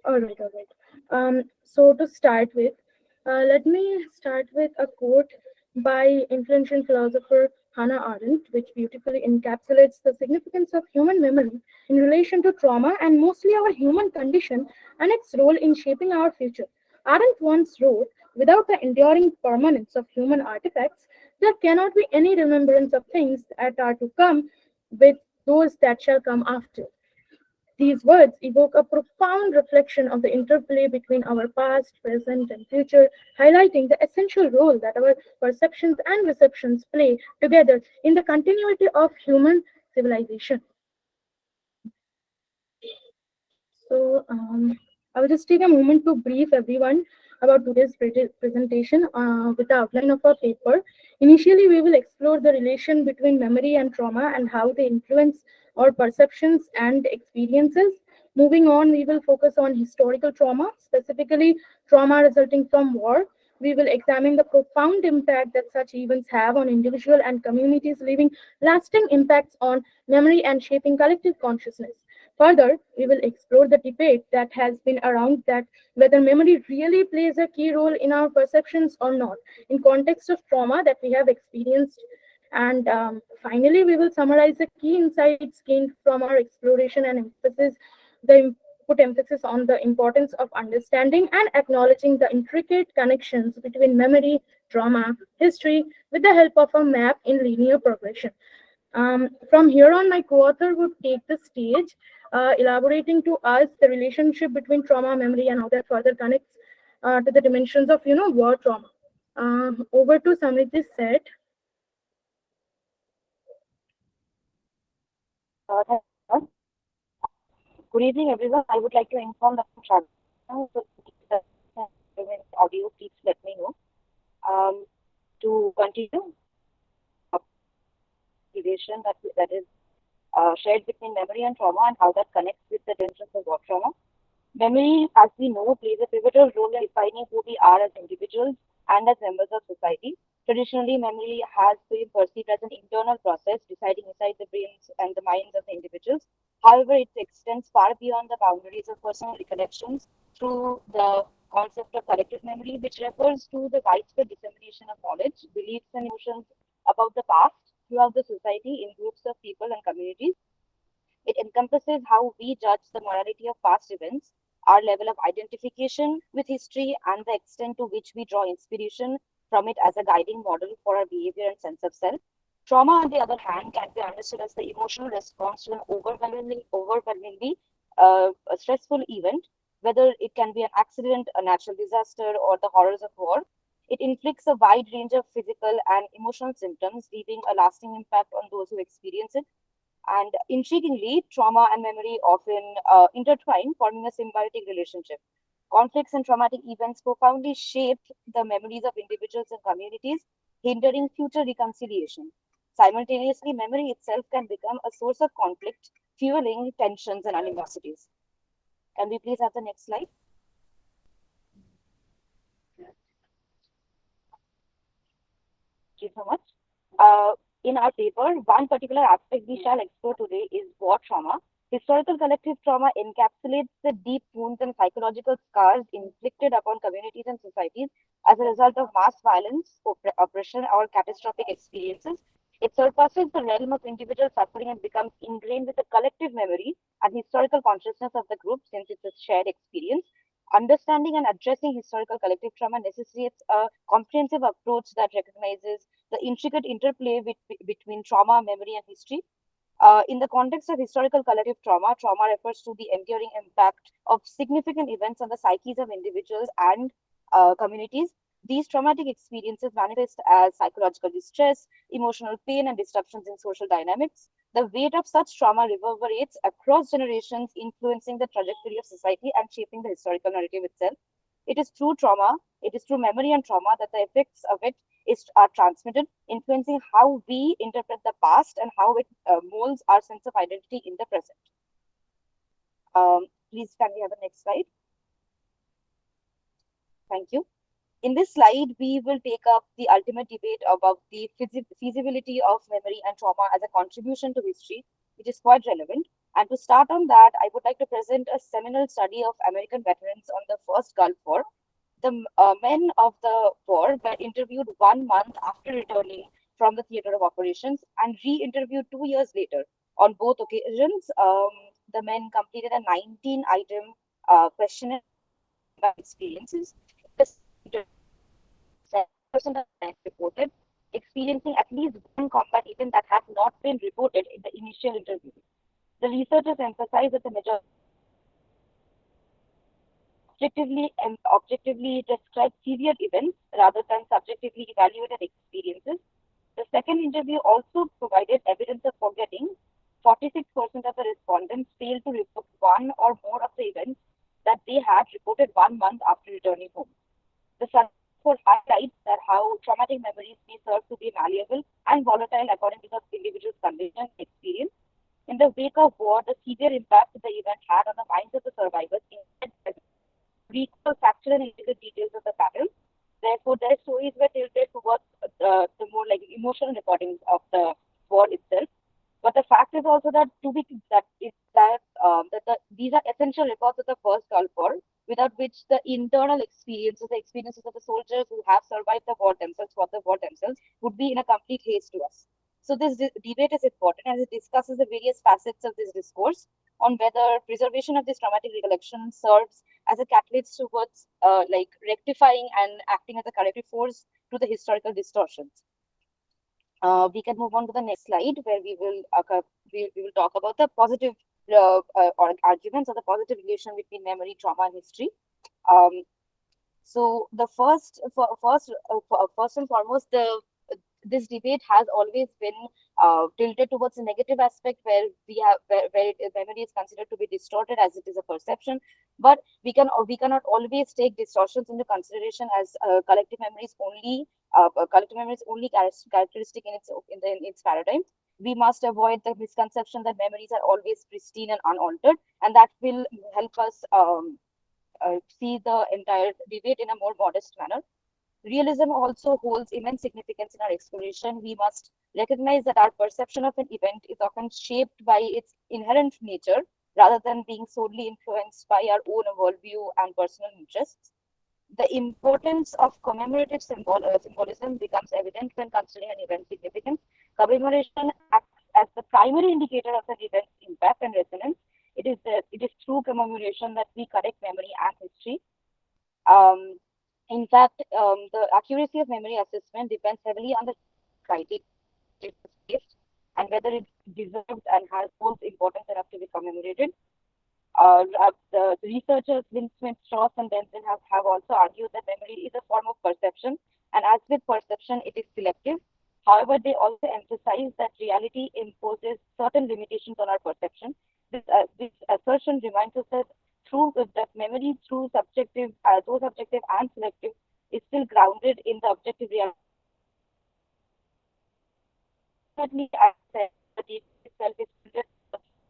All right, all right. So to start with, let me start with a quote by influential philosopher Hannah Arendt, which beautifully encapsulates the significance of human memory in relation to trauma and mostly our human condition and its role in shaping our future. Arendt once wrote, "Without the enduring permanence of human artifacts, there cannot be any remembrance of things that are to come with those that shall come after." These words evoke a profound reflection of the interplay between our past, present, and future, highlighting the essential role that our perceptions and receptions play together in the continuity of human civilization. So, I will just take a moment to brief everyone about today's presentation with the outline of our paper. Initially, we will explore the relation between memory and trauma and how they influence our perceptions and experiences. Moving on, we will focus on historical trauma, specifically trauma resulting from war. We will examine the profound impact that such events have on individual and communities, leaving lasting impacts on memory and shaping collective consciousness. Further, we will explore the debate that has been around that whether memory really plays a key role in our perceptions or not, in context of trauma that we have experienced. And finally, we will summarize the key insights gained from our exploration and put emphasis on the importance of understanding and acknowledging the intricate connections between memory, trauma, history, with the help of a map in linear progression. From here on, my co-author would take the stage, elaborating to us the relationship between trauma, memory, and how that further connects to the dimensions of, war trauma. Over to Samriddhi Seth. Good evening, everyone. I would like to inform that I'm traveling, so when audio, please let me know. To continue, relation that is shared between memory and trauma and how that connects with the dimensions of war trauma. Memory, as we know, plays a pivotal role in defining who we are as individuals and as members of society. Traditionally, memory has been perceived as an internal process deciding inside the brains and the minds of the individuals. However, it extends far beyond the boundaries of personal recollections through the concept of collective memory, which refers to the widespread dissemination of knowledge, beliefs, and emotions about the past throughout the society in groups of people and communities. It encompasses how we judge the morality of past events, our level of identification with history, and the extent to which we draw inspiration from it as a guiding model for our behavior and sense of self. Trauma, on the other hand, can be understood as the emotional response to an overwhelmingly stressful event, whether it can be an accident, a natural disaster, or the horrors of war. It inflicts a wide range of physical and emotional symptoms, leaving a lasting impact on those who experience it. And intriguingly, trauma and memory often intertwine, forming a symbiotic relationship. Conflicts and traumatic events profoundly shape the memories of individuals and communities, hindering future reconciliation. Simultaneously, memory itself can become a source of conflict, fueling tensions and animosities. Can we please have the next slide? Thank you so much. In our paper, one particular aspect we shall explore today is war trauma. Historical collective trauma encapsulates the deep wounds and psychological scars inflicted upon communities and societies as a result of mass violence, oppression, or catastrophic experiences. It surpasses the realm of individual suffering and becomes ingrained with the collective memory and historical consciousness of the group since it's a shared experience. Understanding and addressing historical collective trauma necessitates a comprehensive approach that recognizes the intricate interplay between trauma, memory, and history. In the context of historical collective trauma, trauma refers to the enduring impact of significant events on the psyches of individuals and communities. These traumatic experiences manifest as psychological distress, emotional pain, and disruptions in social dynamics. The weight of such trauma reverberates across generations, influencing the trajectory of society and shaping the historical narrative itself. It is through trauma, it is through memory and trauma that the effects of it are transmitted, influencing how we interpret the past and how it molds our sense of identity in the present. Please, can we have the next slide? Thank you. In this slide, we will take up the ultimate debate about the feasibility of memory and trauma as a contribution to history, which is quite relevant. And to start on that, I would like to present a seminal study of American veterans on the first Gulf War. The men of the war were interviewed 1 month after returning from the theater of operations and re-interviewed 2 years later. On both occasions, the men completed a 19-item questionnaire about experiences. The 7% of men reported experiencing at least one combat event that had not been reported in the initial interview. The researchers emphasize that the majority objectively describe severe events rather than subjectively evaluated experiences. The second interview also provided evidence of forgetting. 46% of the respondents failed to report one or more of the events that they had reported 1 month after returning home. The report highlights that how traumatic memories may serve to be malleable and volatile according to the individual's condition and experience. In the wake of war, the severe impact the event had on the minds of the survivors recall factual and intricate details of the battle. Therefore, their stories were tilted towards the more like emotional recordings of the war itself. But the fact is also that these are essential records of the first Gulf War, without which the internal experiences, the experiences of the soldiers who have survived the war themselves, fought the war themselves, would be in a complete haze to us. So this debate is important as it discusses the various facets of this discourse on whether preservation of this traumatic recollection serves as a catalyst towards rectifying and acting as a corrective force to the historical distortions. We can move on to the next slide where we will talk about the positive arguments or the positive relation between memory, trauma, and history. So the first and foremost, this debate has always been tilted towards the negative aspect where memory is considered to be distorted as it is a perception. But we cannot always take distortions into consideration as collective memory is only characteristic in its paradigm. We must avoid the misconception that memories are always pristine and unaltered, and that will help us see the entire debate in a more modest manner. Realism also holds immense significance in our exploration. We must recognize that our perception of an event is often shaped by its inherent nature rather than being solely influenced by our own worldview and personal interests. The importance of commemorative symbolism becomes evident when considering an event's significance. Commemoration acts as the primary indicator of an event's impact and resonance. It is through commemoration that we connect memory and history. In fact, the accuracy of memory assessment depends heavily on the criteria and whether it deserves and has holds importance enough to be commemorated. The researchers Lynn Smith, Strauss, and Benson have also argued that memory is a form of perception, and as with perception, it is selective. However, they also emphasize that reality imposes certain limitations on our perception. This assertion reminds us that that memory, through subjective, though subjective and selective, is still grounded in the objective reality. Certainly, I said the data itself is just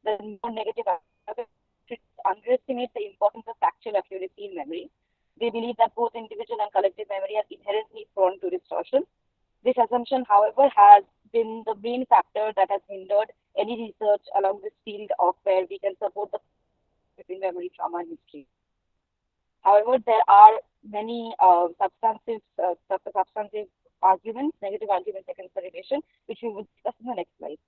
the more negative aspect. Underestimate the importance of factual accuracy in memory. They believe that both individual and collective memory are inherently prone to distortion. This assumption, however, has been the main factor that has hindered any research along this field of where we can support the between memory, trauma, and history. However, there are many substantive arguments, negative arguments against the relation, which we will discuss in the next slide.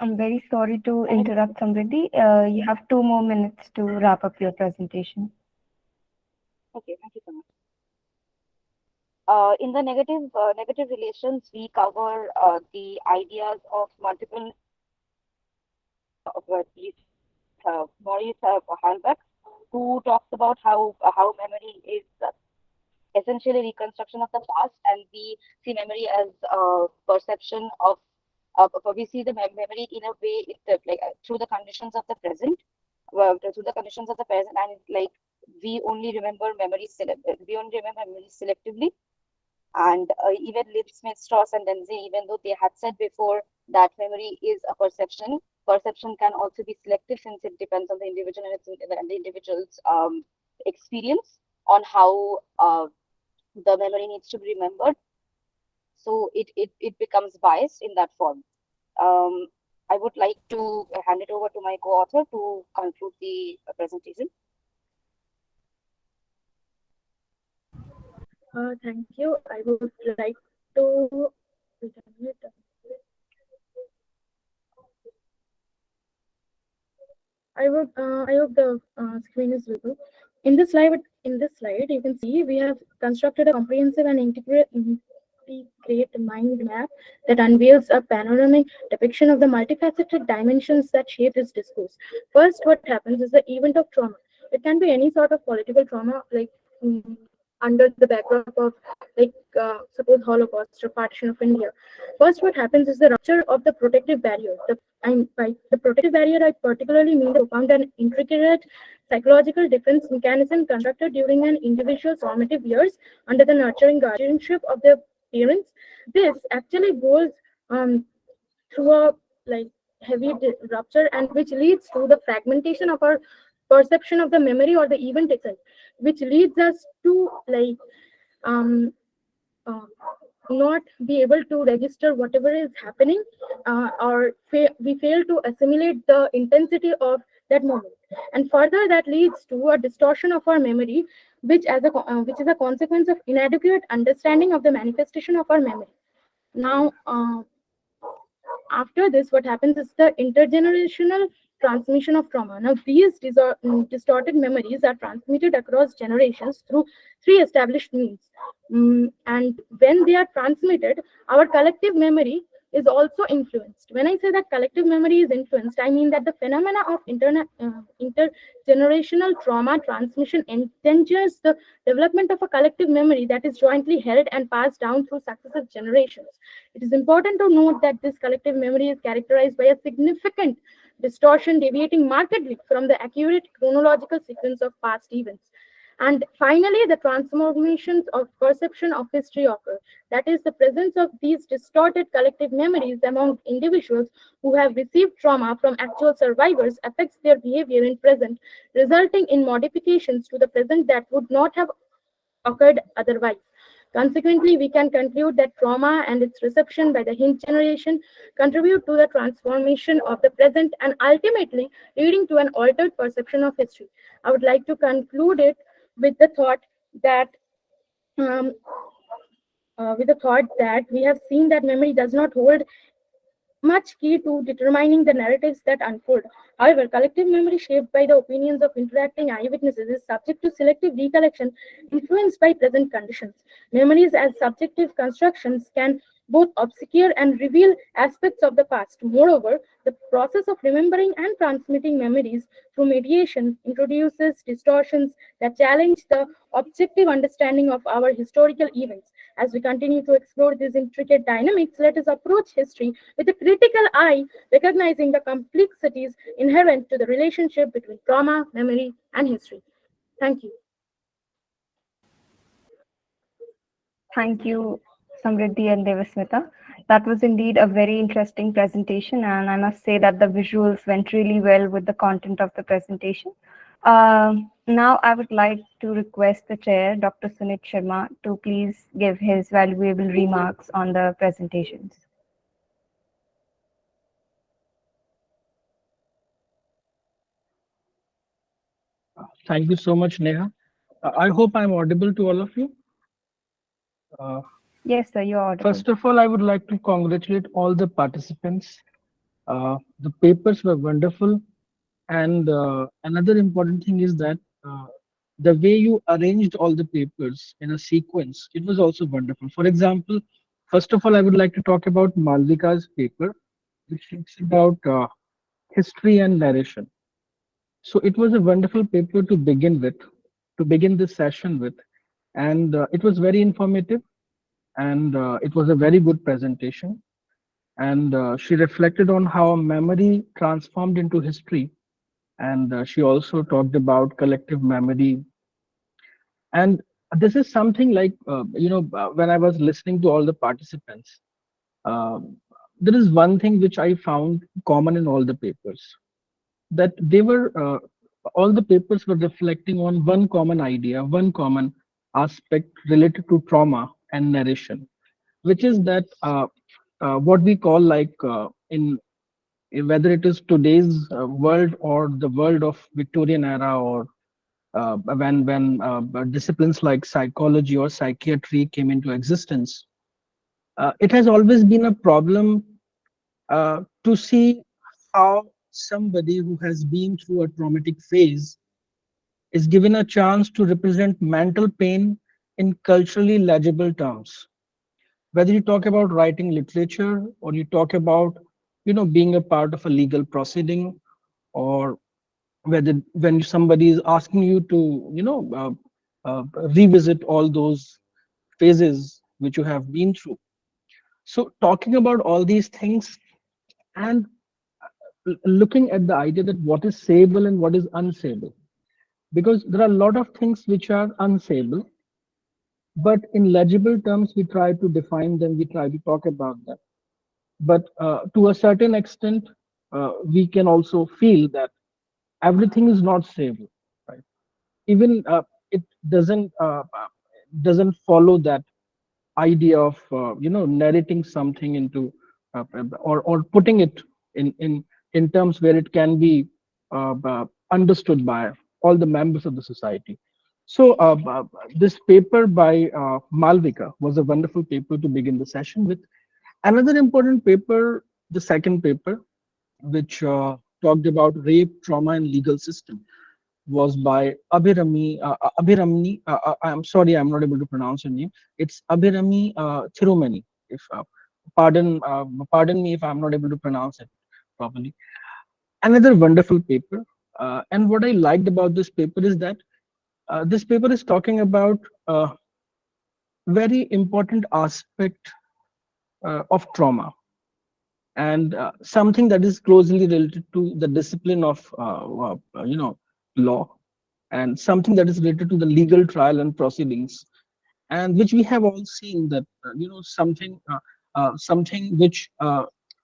I'm very sorry to interrupt, Samriddhi. You have 2 more minutes to wrap up your presentation. Okay, thank you so much. In the negative relations, we cover the ideas of multiple Maurice Halbach, who talks about how memory is essentially reconstruction of the past, and we see memory as perception of. We see the memory in a way, through the conditions of the present, through the conditions of the present, and like we only remember memory selectively. And even Lynn Smith, Strauss, and Denzi, even though they had said before that memory is a perception can also be selective, since it depends on the individual and the individual's experience on how the memory needs to be remembered. So it becomes biased in that form. I would like to hand it over to my co-author to conclude the presentation. Thank you. I would like to. I hope the screen is visible. In this slide, you can see we have constructed a comprehensive and integrate mind map that unveils a panoramic depiction of the multifaceted dimensions that shape this discourse. First, what happens is the event of trauma. It can be any sort of political trauma, like under the backdrop of, suppose Holocaust or partition of India. First, what happens is the rupture of the protective barrier. By the protective barrier, I particularly mean the profound and intricate psychological defense mechanism constructed during an individual's formative years under the nurturing guardianship of their parents. This actually goes through a heavy rupture, and which leads to the fragmentation of our perception of the memory or the event itself, which leads us to not be able to register whatever is happening, or we fail to assimilate the intensity of that moment. And further, that leads to a distortion of our memory, which is a consequence of inadequate understanding of the manifestation of our memory. Now, after this, what happens is the intergenerational transmission of trauma. Now, these distorted memories are transmitted across generations through 3 established means. And when they are transmitted, our collective memory is also influenced. When I say that collective memory is influenced, I mean that the phenomena of intergenerational trauma transmission endangers the development of a collective memory that is jointly held and passed down through successive generations. It is important to note that this collective memory is characterized by a significant distortion deviating markedly from the accurate chronological sequence of past events. And finally, the transformations of perception of history occur. That is, the presence of these distorted collective memories among individuals who have received trauma from actual survivors affects their behavior in present, resulting in modifications to the present that would not have occurred otherwise. Consequently, we can conclude that trauma and its reception by the Hind generation contribute to the transformation of the present and ultimately leading to an altered perception of history. I would like to conclude it with the thought that we have seen that memory does not hold much key to determining the narratives that unfold. However, collective memory shaped by the opinions of interacting eyewitnesses is subject to selective recollection influenced by present conditions. Memories as subjective constructions can both obscure and reveal aspects of the past. Moreover, the process of remembering and transmitting memories through mediation introduces distortions that challenge the objective understanding of our historical events. As we continue to explore these intricate dynamics, let us approach history with a critical eye, recognizing the complexities inherent to the relationship between trauma, memory, and history. Thank you. Thank you, Samriddhi and Devasmita. That was indeed a very interesting presentation, and I must say that the visuals went really well with the content of the presentation. Now I would like to request the chair, Dr. Sunit Sharma, to please give his valuable remarks on the presentations. Thank you so much, Neha. I hope I'm audible to all of you. Yes, sir, you're audible. First of all, I would like to congratulate all the participants. The papers were wonderful. And another important thing is that the way you arranged all the papers in a sequence, it was also wonderful. For example, first of all, I would like to talk about Malvika's paper, which talks about history and narration. So it was a wonderful paper to begin with, to begin this session with. And it was very informative, and it was a very good presentation. And she reflected on how memory transformed into history, and she also talked about collective memory. And this is something like when I was listening to all the participants, um, there is one thing which I found common in all the papers, that they were all the papers were reflecting on one common idea, one common aspect related to trauma and narration, which is that what we call like whether it is today's world or the world of Victorian era, or when disciplines like psychology or psychiatry came into existence, it has always been a problem to see how somebody who has been through a traumatic phase is given a chance to represent mental pain in culturally legible terms. Whether you talk about writing literature, or you talk about being a part of a legal proceeding, or whether when somebody is asking you to revisit all those phases which you have been through. So talking about all these things, and looking at the idea that what is sayable and what is unsayable, because there are a lot of things which are unsayable, but in legible terms we try to define them, we try to talk about them. But to a certain extent, we can also feel that everything is not sayable, right? Even it doesn't follow that idea of narrating something into or putting it in terms where it can be understood by all the members of the society. So this paper by Malvika was a wonderful paper to begin the session with. Another important paper, the second paper, which talked about rape, trauma, and legal system, was by Abhiramni. I'm sorry, I'm not able to pronounce her name. It's Abhirami Thirumani. If pardon me if I'm not able to pronounce it properly. Another wonderful paper. And what I liked about this paper is that this paper is talking about a very important aspect of trauma, and something that is closely related to the discipline of law, and something that is related to the legal trial and proceedings, and which we have all seen that something which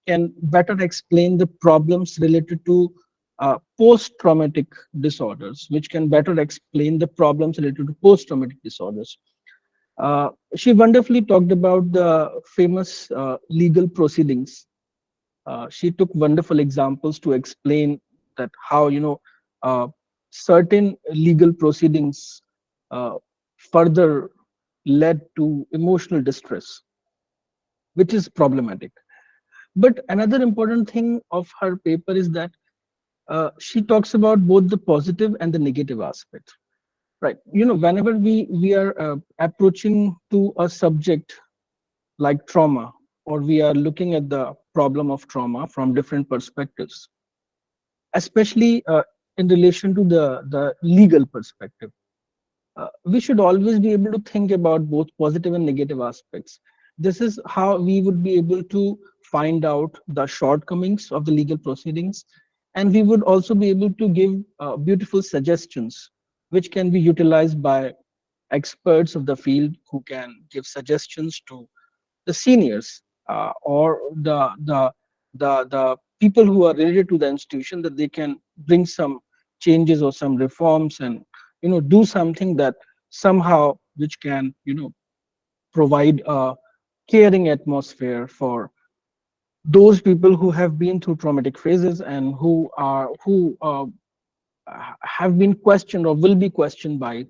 can better explain the problems related to post-traumatic disorders, which can better explain the problems related to post-traumatic disorders. She wonderfully talked about the famous legal proceedings. She took wonderful examples to explain that how certain legal proceedings further led to emotional distress, which is problematic. But another important thing of her paper is that she talks about both the positive and the negative aspect. Right. Whenever we are approaching to a subject like trauma, or we are looking at the problem of trauma from different perspectives, especially in relation to the legal perspective, we should always be able to think about both positive and negative aspects. This is how we would be able to find out the shortcomings of the legal proceedings, and we would also be able to give beautiful suggestions which can be utilized by experts of the field, who can give suggestions to the seniors, or the people who are related to the institution, that they can bring some changes or some reforms, and do something that somehow which can provide a caring atmosphere for those people who have been through traumatic phases, and who have been questioned or will be questioned by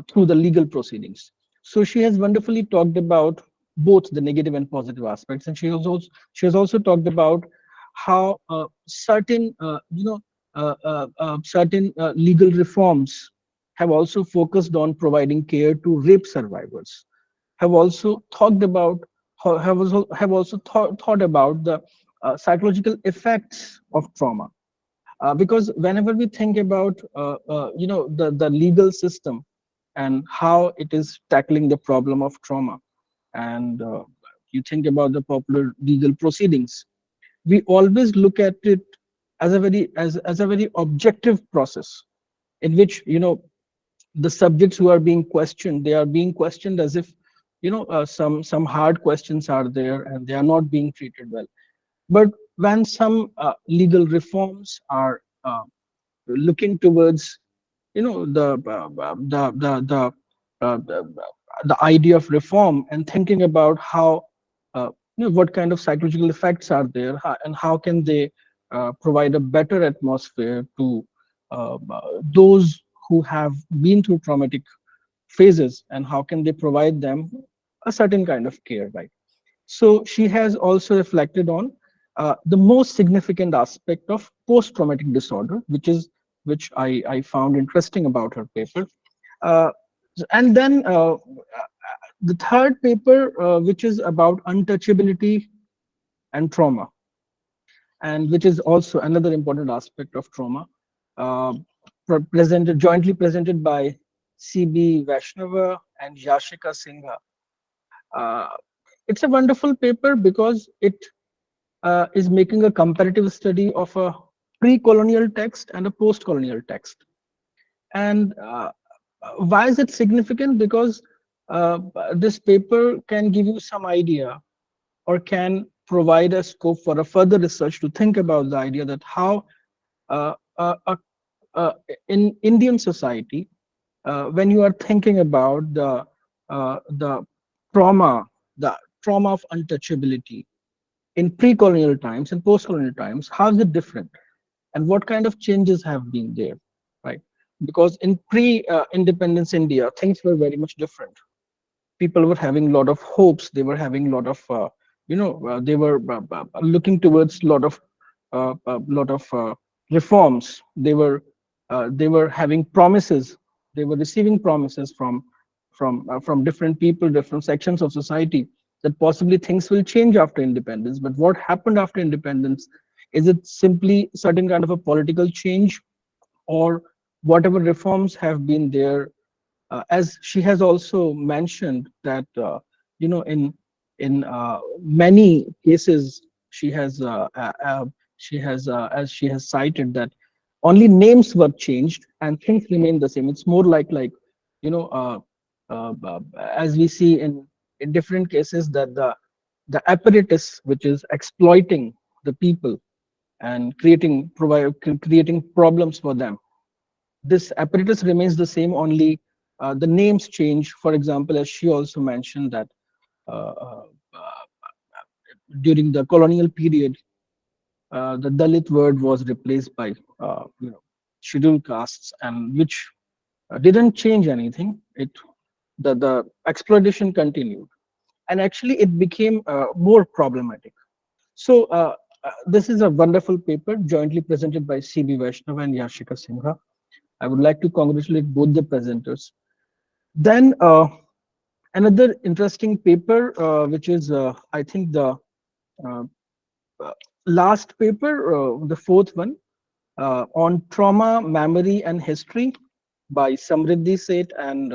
through the legal proceedings. So she has wonderfully talked about both the negative and positive aspects, and she has also talked about how certain certain legal reforms have also focused on providing care to rape survivors. Have also talked about thought about the psychological effects of trauma, because whenever we think about the legal system and how it is tackling the problem of trauma, and you think about the popular legal proceedings, we always look at it as a very objective process, in which the subjects who are being questioned, they are being questioned as if some hard questions are there and they are not being treated well. But when some legal reforms are looking towards the idea of reform, and thinking about how what kind of psychological effects are there, and how can they provide a better atmosphere to those who have been through traumatic phases, and how can they provide them a certain kind of care, right? So she has also reflected on the most significant aspect of post-traumatic disorder, which I found interesting about her paper. Uh, and then the third paper, which is about untouchability and trauma, and which is also another important aspect of trauma, uh, jointly presented by C.B. Vaishnava and Yashika Singha. Uh, it's a wonderful paper because it is making a comparative study of a pre-colonial text and a post-colonial text. And why is it significant? Because this paper can give you some idea, or can provide a scope for a further research to think about the idea that how uh, uh, uh, uh, in Indian society, when you are thinking about the trauma, the trauma of untouchability in pre-colonial times and post-colonial times, how is it different, and what kind of changes have been there, right? Because in pre-independence India, things were very much different. People were having a lot of hopes. They were having a lot of they were looking towards a lot of reforms. They were having promises. They were receiving promises from different people, different sections of society, that possibly things will change after independence. But what happened after independence? Is it simply certain kind of a political change, or whatever reforms have been there? As she has also mentioned that in many cases, she has as she has cited, that only names were changed and things remain the same. It's more like you know uh, as we see in different cases, that the apparatus which is exploiting the people and creating problems for them, this apparatus remains the same, only the names change. For example, as she also mentioned, that uh, uh, during the colonial period, the Dalit word was replaced by scheduled castes, and which didn't change anything. The exploitation continued, and actually it became more problematic. So this is a wonderful paper jointly presented by C.B. Vaishnava and Yashika Sinha. I would like to congratulate both the presenters. Then another interesting paper, which is I think the uh, uh, last paper, the fourth one, on trauma, memory, and history by Samriddhi Seth and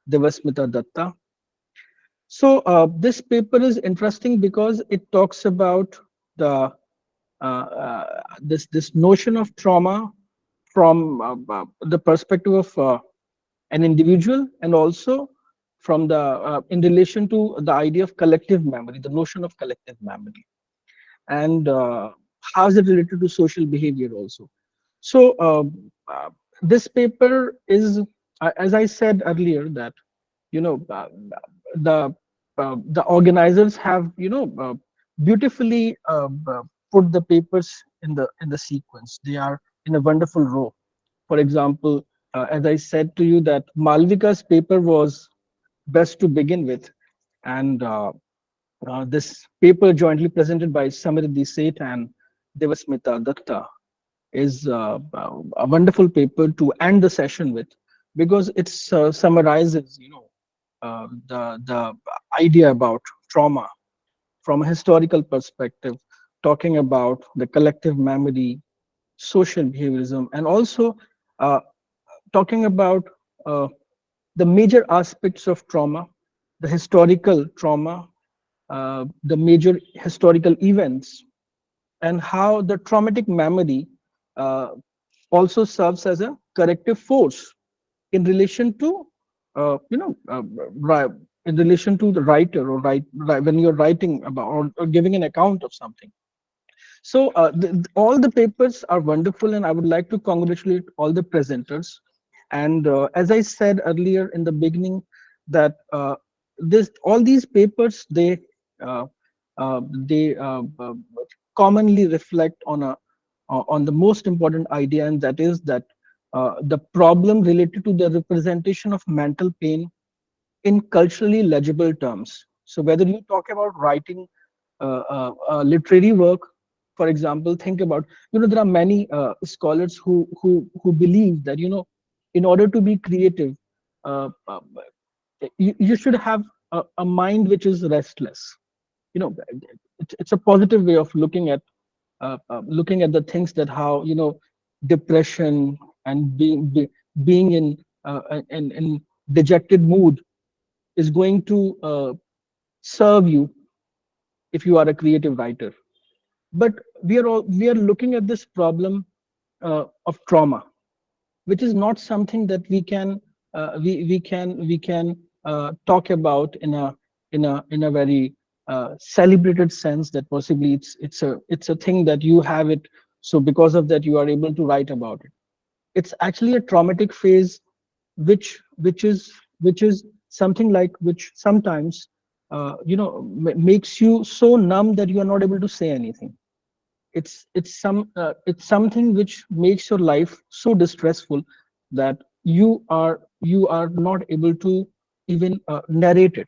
Devasmita Datta. So this paper is interesting because it talks about the this notion of trauma from the perspective of an individual, and also from the in relation to the idea of collective memory, the notion of collective memory, and how is it related to social behavior also. So uh, this paper is, as I said earlier, that you know the organizers have beautifully put the papers in the sequence. They are in a wonderful row. For example, as I said to you, that Malvika's paper was best to begin with, and this paper jointly presented by Samriddhi Seth and Devasmita Datta is a wonderful paper to end the session with, because it summarizes the idea about trauma from a historical perspective, talking about the collective memory, social behaviorism, and also uh, talking about uh, the major aspects of trauma, the historical trauma, the major historical events, and how the traumatic memory uh, also serves as a corrective force in relation to in relation to the writer, or when you're writing about, or giving an account of something. So all the papers are wonderful, and I would like to congratulate all the presenters. And as I said earlier in the beginning, that this all these papers, uh, they commonly reflect on the most important idea, and that is that the problem related to the representation of mental pain in culturally legible terms. So whether you talk about writing literary work, for example, think about, there are many scholars who believe that, in order to be creative, uh, uh, you should have a mind which is restless. You know, it's a positive way of looking at the things, that how, depression and being in dejected mood is going to serve you if you are a creative writer. But we are looking at this problem of trauma, which is not something that we can talk about in a very celebrated sense, that possibly it's a thing that you have it, so because of that you are able to write about it. It's actually a traumatic phase, which is something like, which sometimes makes you so numb that you are not able to say anything. It's something which makes your life so distressful that you are not able to even narrate it.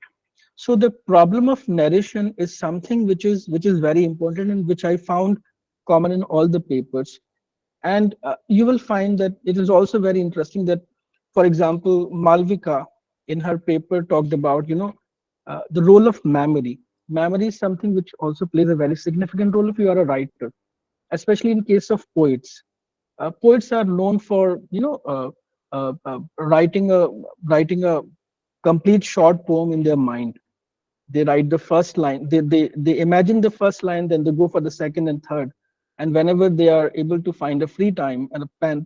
So the problem of narration is something which is very important, and which I found common in all the papers. And you will find that it is also very interesting that, for example, Malvika in her paper talked about, the role of memory. Memory is something which also plays a very significant role if you are a writer, especially in case of poets. Poets are known for, writing a complete short poem in their mind. They write the first line, they imagine the first line, then they go for the second and third. And whenever they are able to find a free time and a pen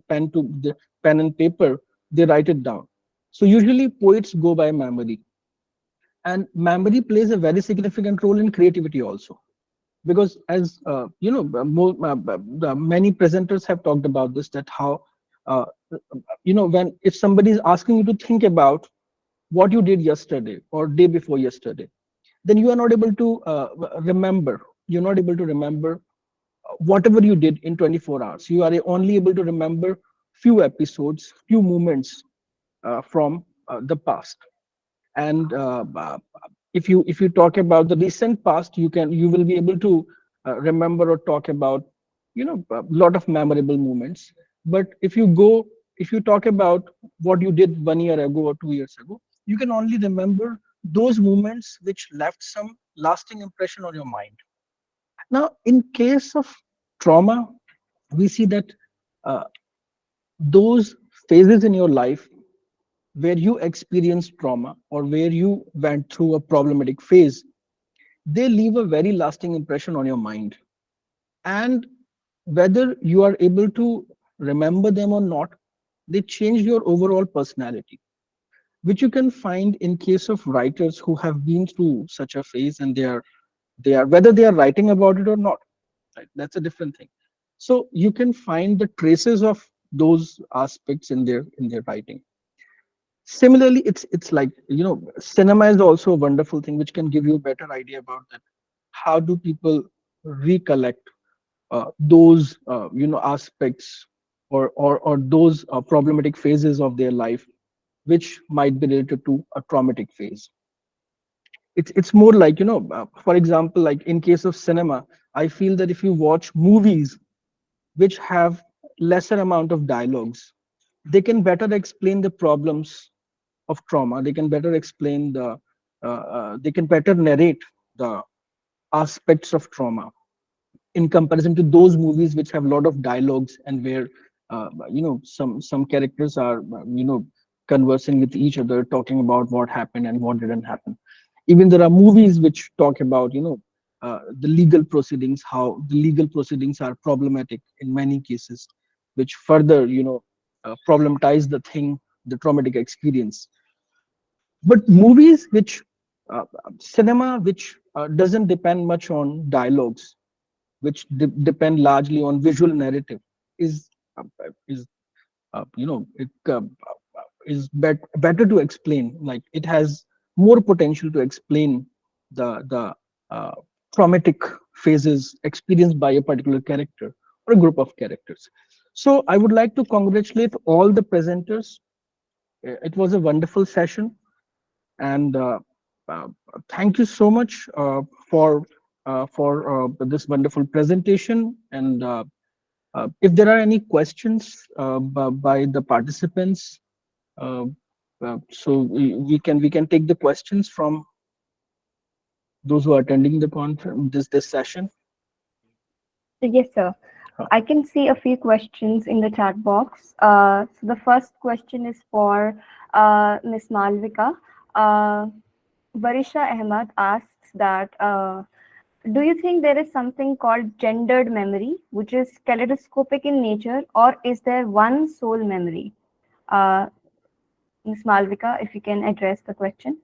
and paper, they write it down. So usually poets go by memory, and memory plays a very significant role in creativity also, because as the many presenters have talked about this, that how uh, when, if somebody is asking you to think about what you did yesterday or day before yesterday, then you are not able to remember. You're not able to remember whatever you did in 24 hours. You are only able to remember few episodes, few moments from the past. And if you talk about the recent past, you will be able to remember or talk about, a lot of memorable moments. But if you talk about what you did 1 year ago or 2 years ago, you can only remember those moments which left some lasting impression on your mind. Now, in case of trauma, we see that uh, those phases in your life where you experienced trauma or where you went through a problematic phase, they leave a very lasting impression on your mind. And whether you are able to remember them or not, they change your overall personality, which you can find in case of writers who have been through such a phase, and they are whether they are writing about it or not, right? That's a different thing. So you can find the traces of those aspects in their writing. Similarly, it's like, cinema is also a wonderful thing which can give you a better idea about that. How do people recollect those aspects, or those problematic phases of their life which might be related to a traumatic phase? It's more like, for example, like in case of cinema, I feel that if you watch movies which have lesser amount of dialogues, they can better explain the problems of trauma. They can better explain they can better narrate the aspects of trauma in comparison to those movies which have a lot of dialogues, and where some characters are conversing with each other, talking about what happened and what didn't happen. Even there are movies which talk about the legal proceedings, how the legal proceedings are problematic in many cases, which further problematize the traumatic experience. But movies which cinema which doesn't depend much on dialogues, which depend largely on visual narrative, is uh, is it is better to explain. Like, it has more potential to explain the traumatic phases experienced by a particular character or a group of characters. So I would like to congratulate all the presenters. It was a wonderful session, and uh, thank you so much for this wonderful presentation. And if there are any questions by the participants, uh, so we can take the questions from those who are attending the conference, this session. Yes, sir. I can see a few questions in the chat box. So the first question is for Ms. Malvika. Barisha Ahmad asks that, do you think there is something called gendered memory, which is kaleidoscopic in nature, or is there one sole memory? Ms. Malvika, if you can address the question.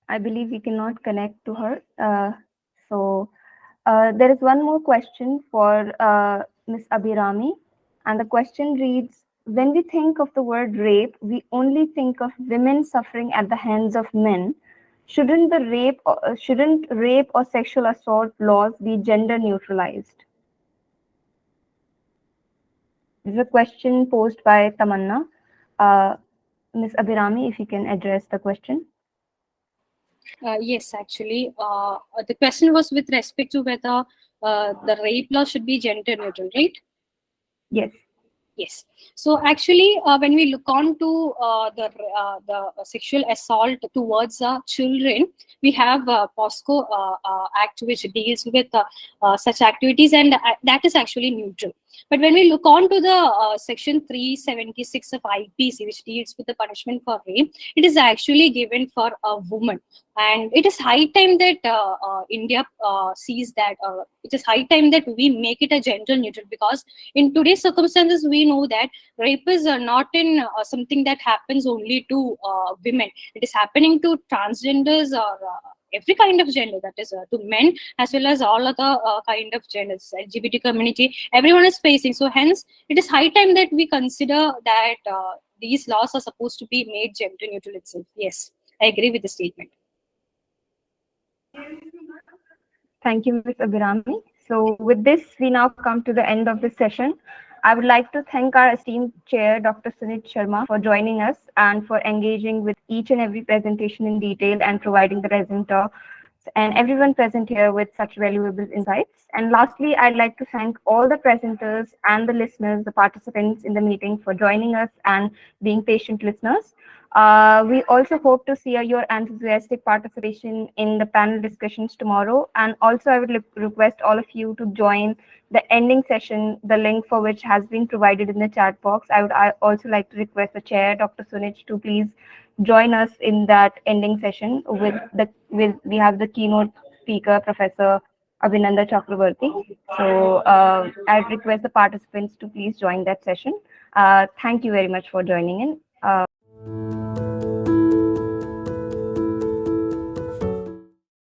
I believe we cannot connect to her. So there is one more question for Ms. Abhirami, and the question reads, when we think of the word rape, we only think of women suffering at the hands of men. Shouldn't rape or sexual assault laws be gender neutralized? This is a question posed by Tamanna. Ms. Abhirami, if you can address the question. Yes, actually, the question was with respect to whether the rape law should be gender neutral, right? Yes. Yes. So actually, when we look on to the sexual assault towards children, we have POSCO Act, which deals with such activities, and that is actually neutral. But when we look on to the section 376 of IPC, which deals with the punishment for rape, it is actually given for a woman. And it is high time that India sees that, it is high time that we make it a gender neutral, because in today's circumstances, we know that rape is not in something that happens only to women. It is happening to transgenders or every kind of gender, that is to men as well as all other kind of genders, LGBT community, everyone is facing. So hence, it is high time that we consider that these laws are supposed to be made gender neutral itself. Yes, I agree with the statement. Thank you, Ms. Abhirami. So with this, we now come to the end of the session. I would like to thank our esteemed chair, Dr. Sunit Sharma, for joining us and for engaging with each and every presentation in detail and providing the presenter and everyone present here with such valuable insights. And lastly, I'd like to thank all the presenters and the listeners, the participants in the meeting for joining us and being patient listeners. We also hope to see your enthusiastic participation in the panel discussions tomorrow. And also, I would request all of you to join the ending session, the link for which has been provided in the chat box. I would also like to request the chair, Dr. Sunit, to please join us in that ending session we have the keynote speaker, Professor Abhinanda Chakravarti. So I'd request the participants to please join that session. Thank you very much for joining in.